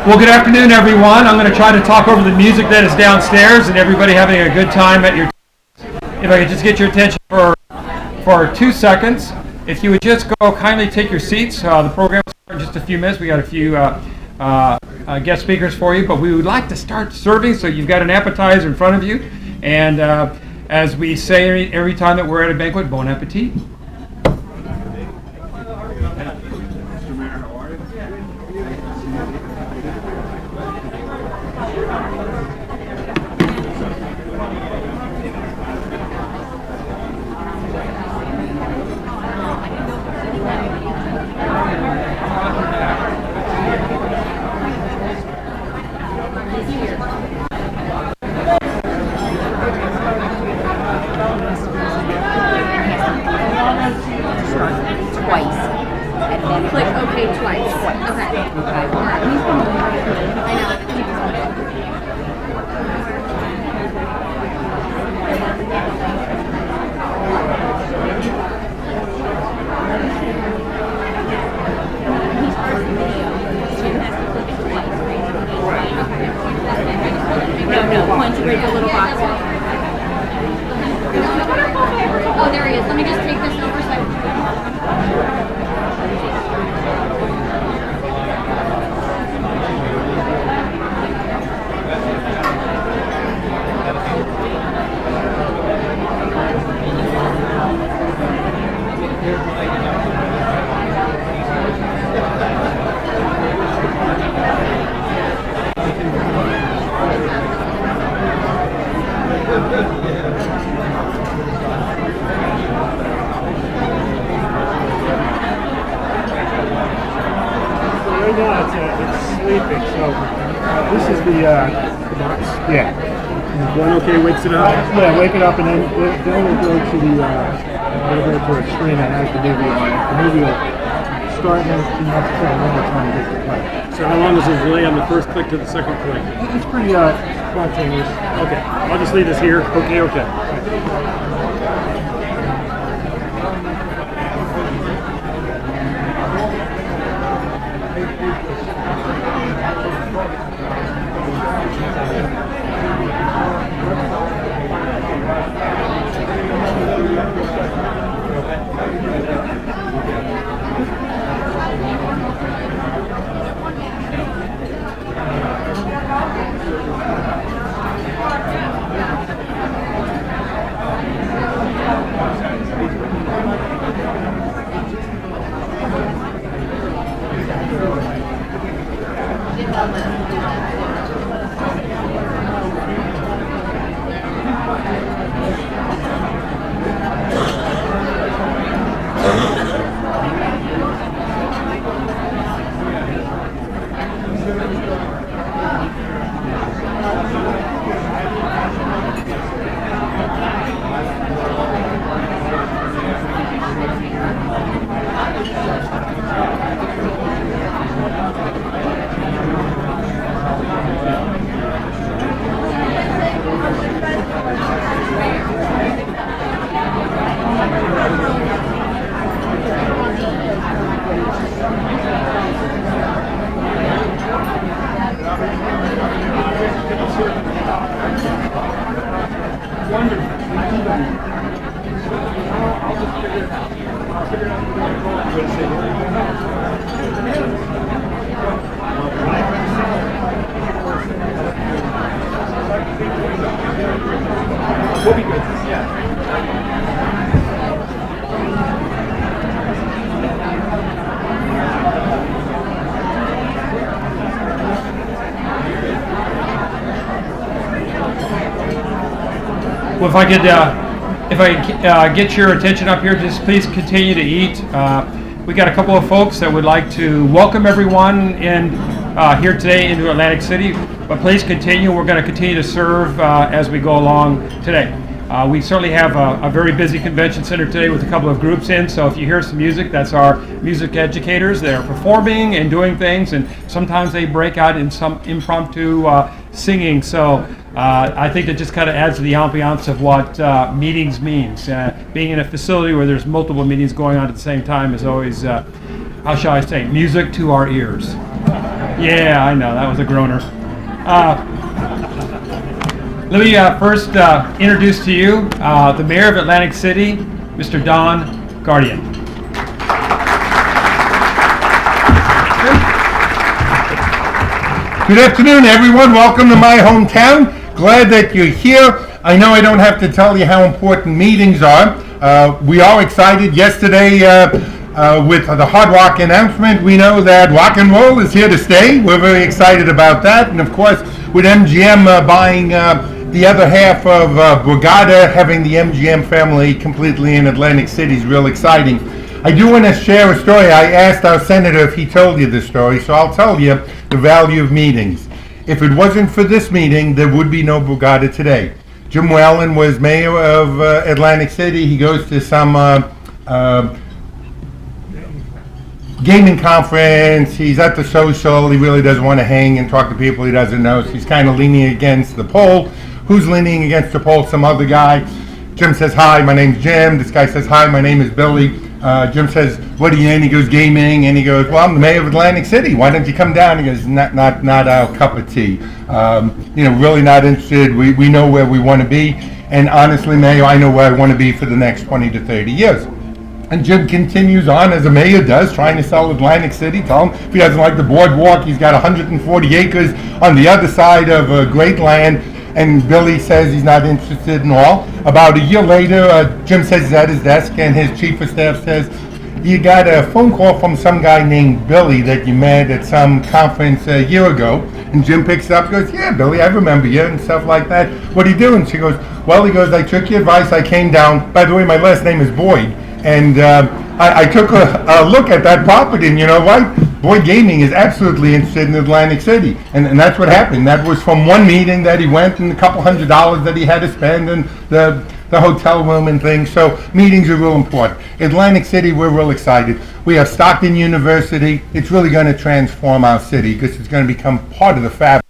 Well, good afternoon, everyone. I'm going to try to talk over the music that is downstairs and everybody having a good time at your. If I could just get your attention for 2 seconds. If you would just go kindly take your seats. The program will start in just a few minutes. We got a few guest speakers for you, but we would like to start serving, so you've got an appetizer in front of you. And as we say every time that we're at a banquet, bon appetit. Oh, there he is. Let me just take this over so Right now it's sleeping, so this is the box. Yeah. One okay wakes it up? Yeah, wake it up and then we'll go to the to a screen that has the movie on it. The movie will start and then you have to play one more time to get to play. So how long is the delay on the first click to the second click? It's pretty spontaneous. Okay, I'll just leave this here. Okay. We'll be good. Well, if I get your attention up here, just please continue to eat. We got a couple of folks that would like to welcome everyone in here today into Atlantic City, but please continue. We're going to continue to serve as we go along today. We certainly have a very busy convention center today with a couple of groups in, so if you hear some music, that's our music educators. They're performing and doing things, and sometimes they break out in some impromptu singing. So I think that just kind of adds to the ambiance of what meetings means. Being in a facility where there's multiple meetings going on at the same time is always, how shall I say, music to our ears. Yeah, I know, that was a groaner. Let me first introduce to you the Mayor of Atlantic City, Mr. Don Guardian. Good afternoon, everyone. Welcome to my hometown. Glad that you're here. I know I don't have to tell you how important meetings are. We are excited. Yesterday, with the Hard Rock announcement, we know that rock and roll is here to stay. We're very excited about that. And of course, with MGM buying the other half of Borgata, having the MGM family completely in Atlantic City is real exciting. I do want to share a story. I asked our senator if he told you this story, so I'll tell you the value of meetings. If it wasn't for this meeting, there would be no Borgata today. Jim Whalen was mayor of Atlantic City. He goes to some gaming conference. He's at the social. He really doesn't want to hang and talk to people he doesn't know. So he's kind of leaning against the pole. Who's leaning against the pole? Some other guy. Jim says, "Hi, my name's Jim." This guy says, "Hi, my name is Billy." Jim says, "What are you in?" He goes, "Gaming." And he goes, "Well, I'm the mayor of Atlantic City. Why don't you come down?" He goes, not our cup of tea. Really not interested. We know where we want to be. And honestly, Mayor, I know where I want to be for the next 20 to 30 years. And Jim continues on, as a mayor does, trying to sell Atlantic City. Tell him if he doesn't like the boardwalk, he's got 140 acres on the other side of great land. And Billy says he's not interested in all. About a year later, Jim says he's at his desk, and his chief of staff says, "You got a phone call from some guy named Billy that you met at some conference a year ago." And Jim picks up, goes, "Yeah, Billy, I remember you," and stuff like that. "What are you doing?" She goes, "Well," he goes, "I took your advice. I came down. By the way, my last name is Boyd. And I took a look at that property, and you know what? Boyd Gaming is absolutely interested in Atlantic City." And that's what happened. That was from one meeting that he went and a couple $100 that he had to spend and the hotel room and things. So meetings are real important. Atlantic City, we're real excited. We have Stockton University. It's really going to transform our city because it's going to become part of the fabric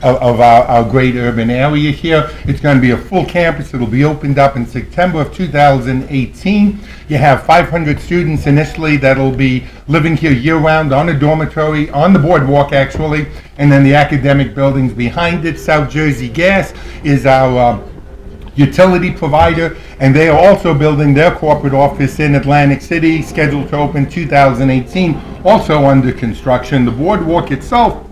of our great urban area here. It's going to be a full campus. It'll be opened up in September of 2018. You have 500 students initially that'll be living here year-round on a dormitory, on the boardwalk actually, and then the academic buildings behind it. South Jersey Gas is our utility provider, and they are also building their corporate office in Atlantic City, scheduled to open 2018, also under construction. The boardwalk itself,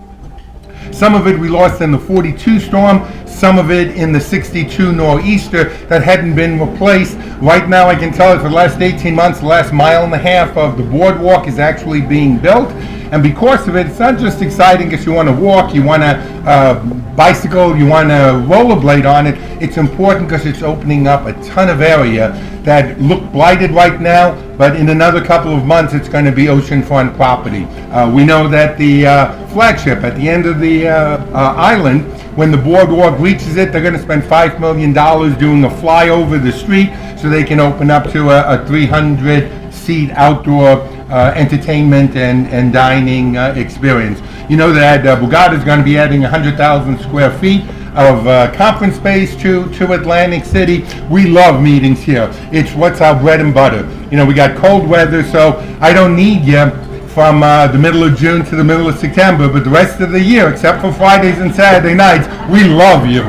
some of it we lost in the 42 storm, some of it in the 62 nor'easter that hadn't been replaced. Right now I can tell you for the last 18 months, the last mile and a half of the boardwalk is actually being built. And because of it, it's not just exciting because you want to walk, you want to bicycle, you want to rollerblade on it. It's important because it's opening up a ton of area that look blighted right now, but in another couple of months it's going to be oceanfront property. We know that the flagship at the end of the island, when the boardwalk reaches it, they're going to spend $5 million doing a flyover the street so they can open up to a 300-seat outdoor entertainment and dining experience. You know that Borgata is going to be adding 100,000 square feet of conference space to Atlantic City. We love meetings here. It's what's our bread and butter. You know, we got cold weather, so I don't need you from the middle of June to the middle of September, but the rest of the year, except for Fridays and Saturday nights, we love you.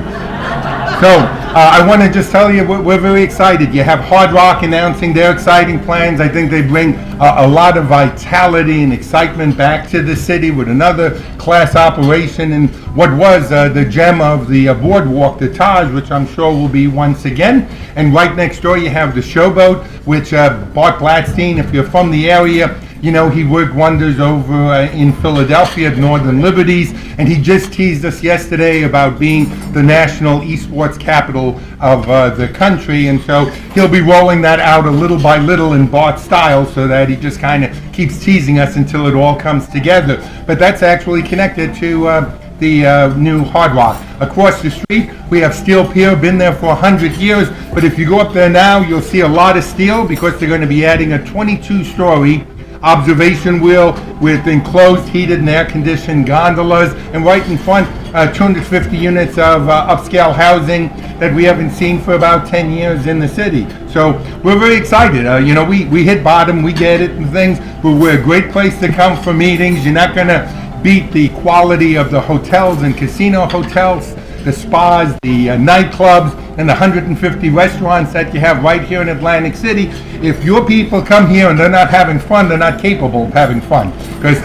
So I want to just tell you we're very excited. You have Hard Rock announcing their exciting plans. I think they bring a lot of vitality and excitement back to the city with another class operation and what was the gem of the boardwalk, the Taj, which I'm sure will be once again. And right next door you have the Showboat, which Bart Gladstein, if you're from the area, you know, he worked wonders over in Philadelphia at Northern Liberties, and he just teased us yesterday about being the national esports capital of the country, and so he'll be rolling that out a little by little in Bart style so that he just kind of keeps teasing us until it all comes together. But that's actually connected to the new Hard Rock. Across the street, we have Steel Pier, been there for 100 years, but if you go up there now, you'll see a lot of steel because they're going to be adding a 22-story observation wheel with enclosed heated and air-conditioned gondolas, and right in front 250 units of upscale housing that we haven't seen for about 10 years in the city. So we're very excited. You know, we hit bottom, we get it and things, but we're a great place to come for meetings. You're not going to beat the quality of the hotels and casino hotels, the spas, the nightclubs, and the 150 restaurants that you have right here in Atlantic City. If your people come here and they're not having fun, they're not capable of having fun. Because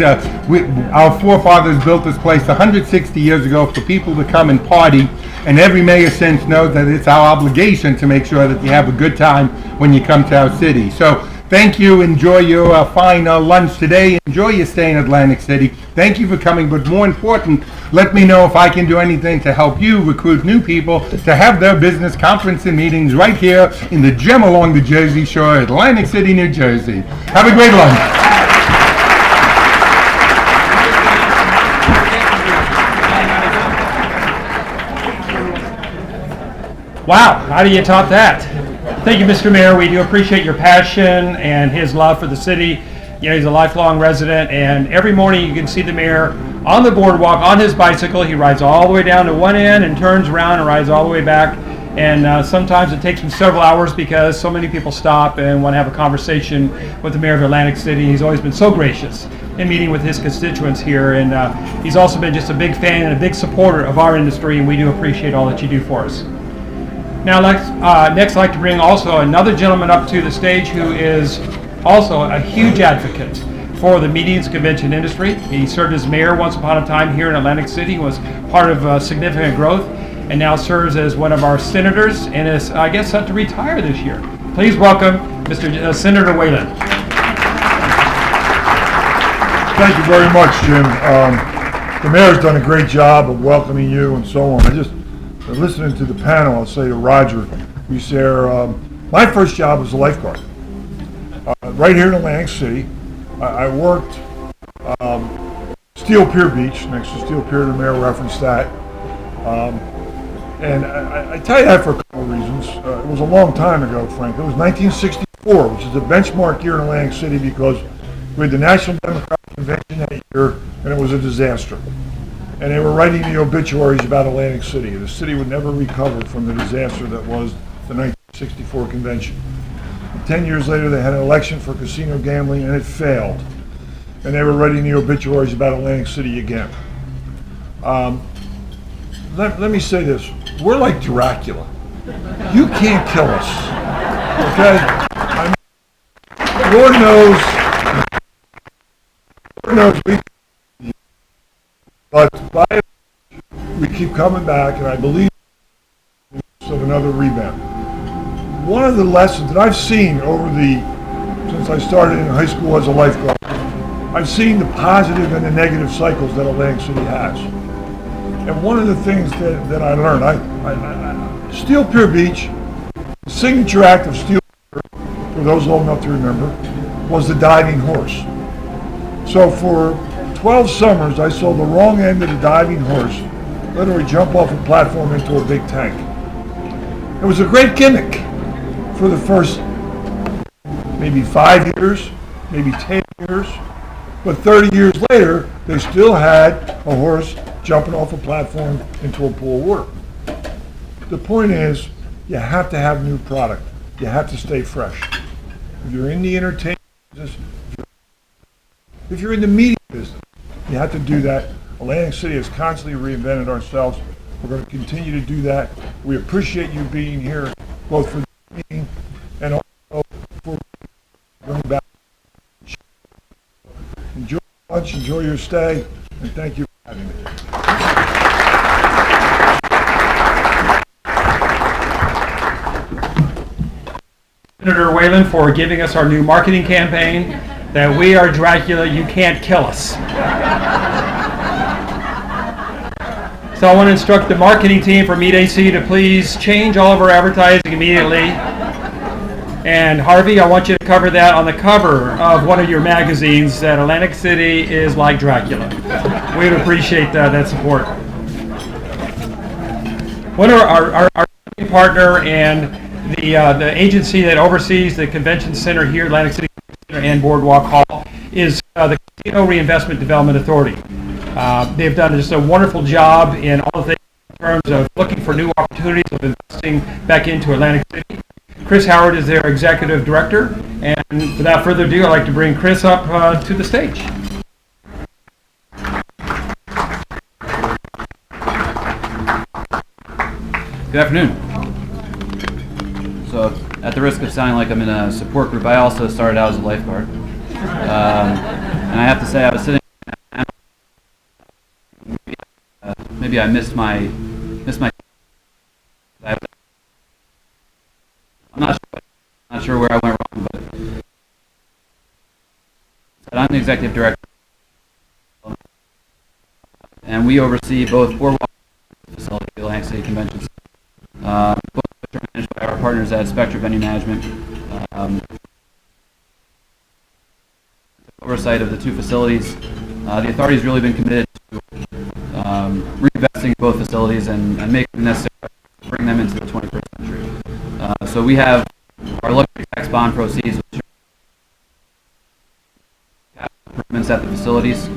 our forefathers built this place 160 years ago for people to come and party, and every mayor since knows that it's our obligation to make sure that you have a good time when you come to our city. So thank you. Enjoy your fine lunch today. Enjoy your stay in Atlantic City. Thank you for coming, but more important, let me know if I can do anything to help you recruit new people to have their business conference and meetings right here in the gem along the Jersey Shore, Atlantic City, New Jersey. Have a great lunch. Wow, how do you top that? Thank you, Mr. Mayor. We do appreciate your passion and his love for the city. You know, he's a lifelong resident, and every morning you can see the mayor on the boardwalk on his bicycle. He rides all the way down to one end and turns around and rides all the way back. And sometimes it takes him several hours because so many people stop and want to have a conversation with the mayor of Atlantic City. He's always been so gracious in meeting with his constituents here, and he's also been just a big fan and a big supporter of our industry, and we do appreciate all that you do for us. Now, next I'd like to bring also another gentleman up to the stage who is also a huge advocate for the meetings convention industry. He served as mayor once upon a time here in Atlantic City, was part of significant growth, and now serves as one of our senators and is, I guess, set to retire this year. Please welcome Mr. Senator Whalen. Thank you very much, Jim. The mayor's done a great job of welcoming you and so on. Listening to the panel, I'll say to Roger, we share, my first job was a lifeguard. Right here in Atlantic City. I worked Steel Pier Beach, next to Steel Pier, the mayor referenced that. And I tell you that for a couple of reasons. It was a long time ago, Frank. It was 1964, which is a benchmark year in Atlantic City because we had the National Democratic Convention that year, and it was a disaster. And they were writing the obituaries about Atlantic City. The city would never recover from the disaster that was the 1964 convention. 10 years later, they had an election for casino gambling, and it failed. And they were writing the obituaries about Atlantic City again. Let me say this. We're like Dracula. You can't kill us. Okay? Lord knows but we keep coming back, and I believe of another rebound. One of the lessons that I've seen since I started in high school as a lifeguard, I've seen the positive and the negative cycles that Atlantic City has. And one of the things that I learned, Steel Pier Beach, the signature act of Steel Pier, for those old enough to remember, was the diving horse. So for 12 summers, I saw the wrong end of the diving horse literally jump off a platform into a big tank. It was a great gimmick for the first maybe 5 years, maybe 10 years, but 30 years later, they still had a horse jumping off a platform into a pool of water. The point is, you have to have new product. You have to stay fresh. If you're in the entertainment business, if you're in the media business, you have to do that. Atlantic City has constantly reinvented ourselves. We're going to continue to do that. We appreciate you being here, both for the meeting and also for bringing back. Enjoy your lunch, enjoy your stay, and thank you for having me. Senator Whalen for giving us our new marketing campaign, that we are Dracula, you can't kill us. So I want to instruct the marketing team for Meet AC to please change all of our advertising immediately. And Harvey, I want you to cover that on the cover of one of your magazines, that Atlantic City is like Dracula. We would appreciate that support. One of our partner and the agency that oversees the convention center here, Atlantic City and Boardwalk Hall, is the Casino Reinvestment Development Authority. They've done just a wonderful job in all the things in terms of looking for new opportunities of investing back into Atlantic City. Chris Howard is their executive director, and without further ado, I'd like to bring Chris up to the stage. Good afternoon. So, at the risk of sounding like I'm in a support group, I also started out as a lifeguard. And I have to say, I was sitting. Maybe I missed my. I'm not sure where I went wrong, but I'm the executive director, and we oversee both Boardwalk facility, the Atlantic City Convention Center. Both are managed by our partners at Spectra Venue Management. Oversight of the two facilities. The authority has really been committed to reinvesting in both facilities and making the necessary to bring them into the 21st century. So we have our luxury tax bond proceeds, which are improvements at the facilities.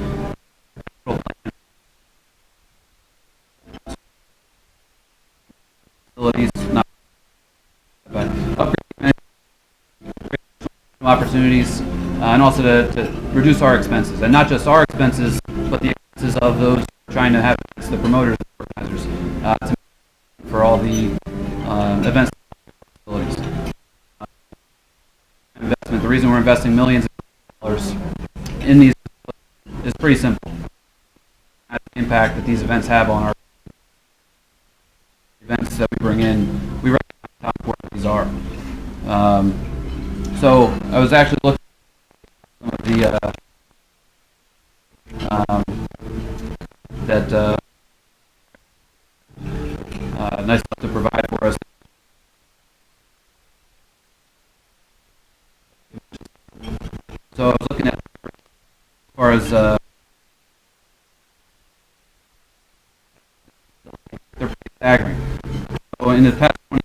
Facilities, not but upgrade opportunities, and also to reduce our expenses, and not just our expenses, but the expenses of those trying to have the promoters, the organizers, for all the events facilities. Investment. The reason we're investing millions of dollars in these is pretty simple. The impact that these events have on our events that we bring in, we recognize how important these are. So I was actually looking at some of the nice stuff to provide for us. So I was looking at as far as they're pretty staggering. So in the past 20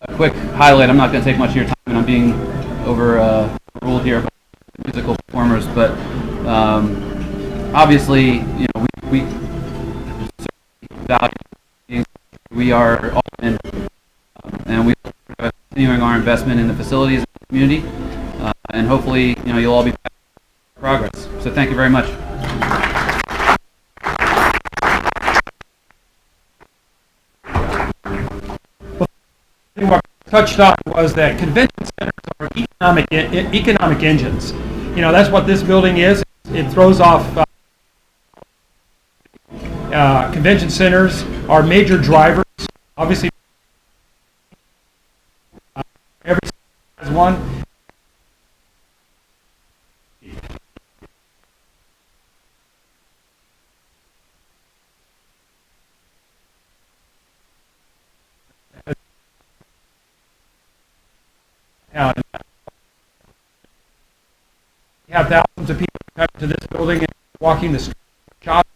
a quick highlight. I'm not going to take much of your time, and I'm being overruled here by musical performers, but obviously, you know, we value. We are all in, and we are continuing our investment in the facilities and the community, and hopefully, you know, you'll all be back for progress. So, thank you very much. What I touched on was that convention centers are economic engines. You know, that's what this building is. It throws off convention centers are major drivers. Obviously, every city has one. You have thousands of people coming to this building and walking the street, shopping.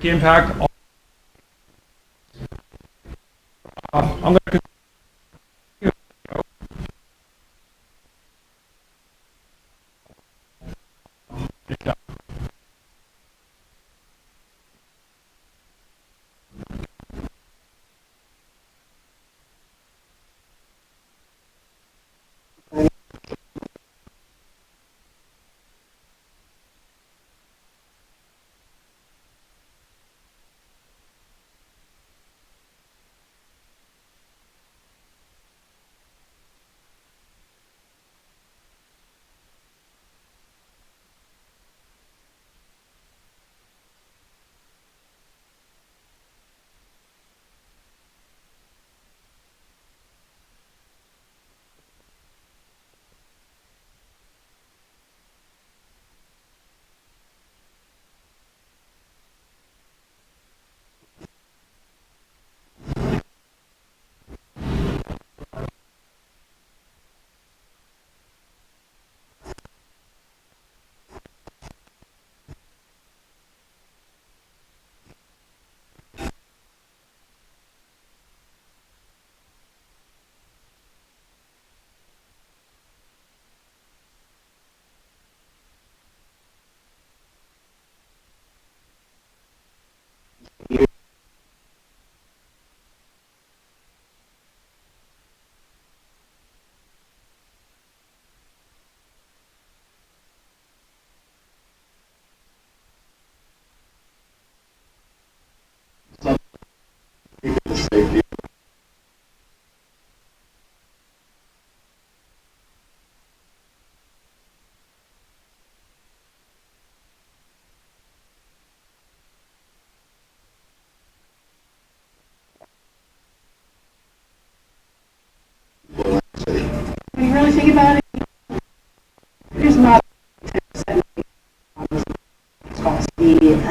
Impact. I'm going to continue.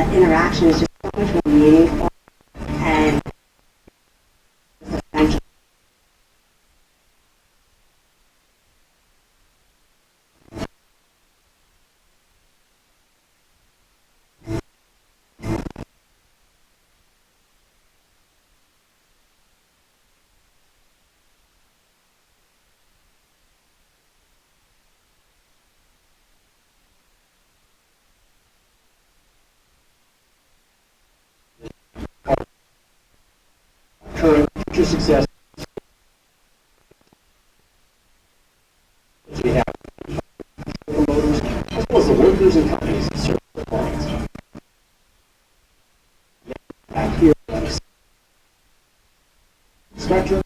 interaction is just so much more meaningful and essential. Current future success. We have promoters as well as the workers and companies that serve the clients. Back here, Spectrum.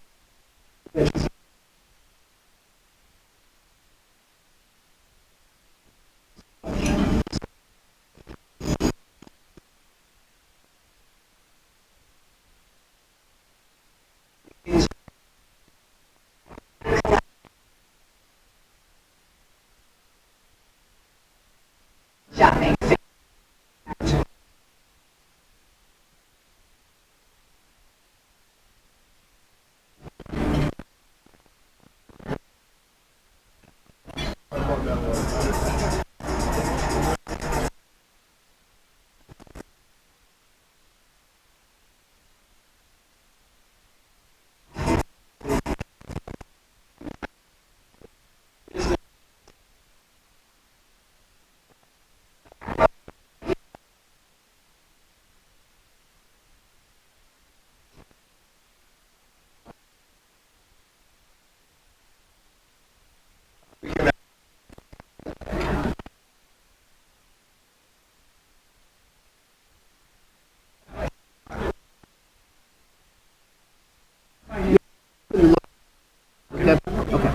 Shopping. Okay.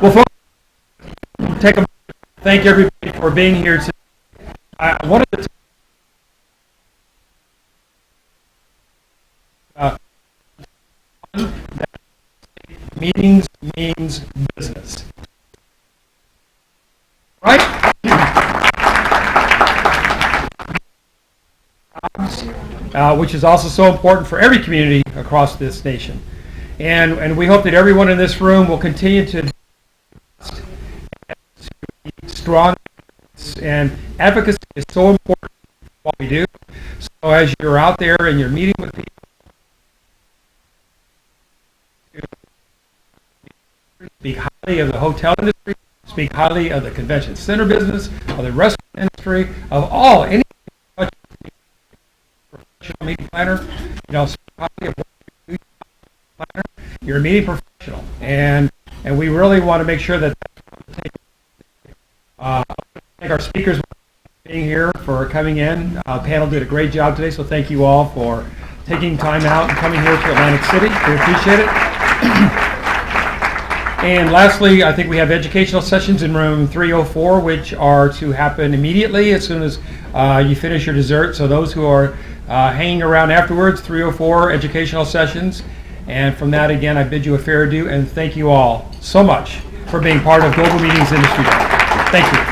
Well, folks, take a moment to thank everybody for being here today. One of the meetings means business. Right? Which is also so important for every community across this nation. And we hope that everyone in this room will continue to be strong, and advocacy is so important for what we do. So as you're out there and you're meeting with people, speak highly of the hotel industry, speak highly of the convention center business, of the restaurant industry, of any professional meeting planner. Speak highly of what you do, planner. You're a meeting professional, and we really want to make sure that thank our speakers for being here, for coming in. Panel did a great job today, so thank you all for taking time out and coming here to Atlantic City. We appreciate it. And lastly, I think we have educational sessions in room 304, which are to happen immediately as soon as you finish your dessert. So those who are hanging around afterwards, 304 educational sessions. And from that, again, I bid you a fair adieu, and thank you all so much for being part of Global Meetings Industry Day. Thank you.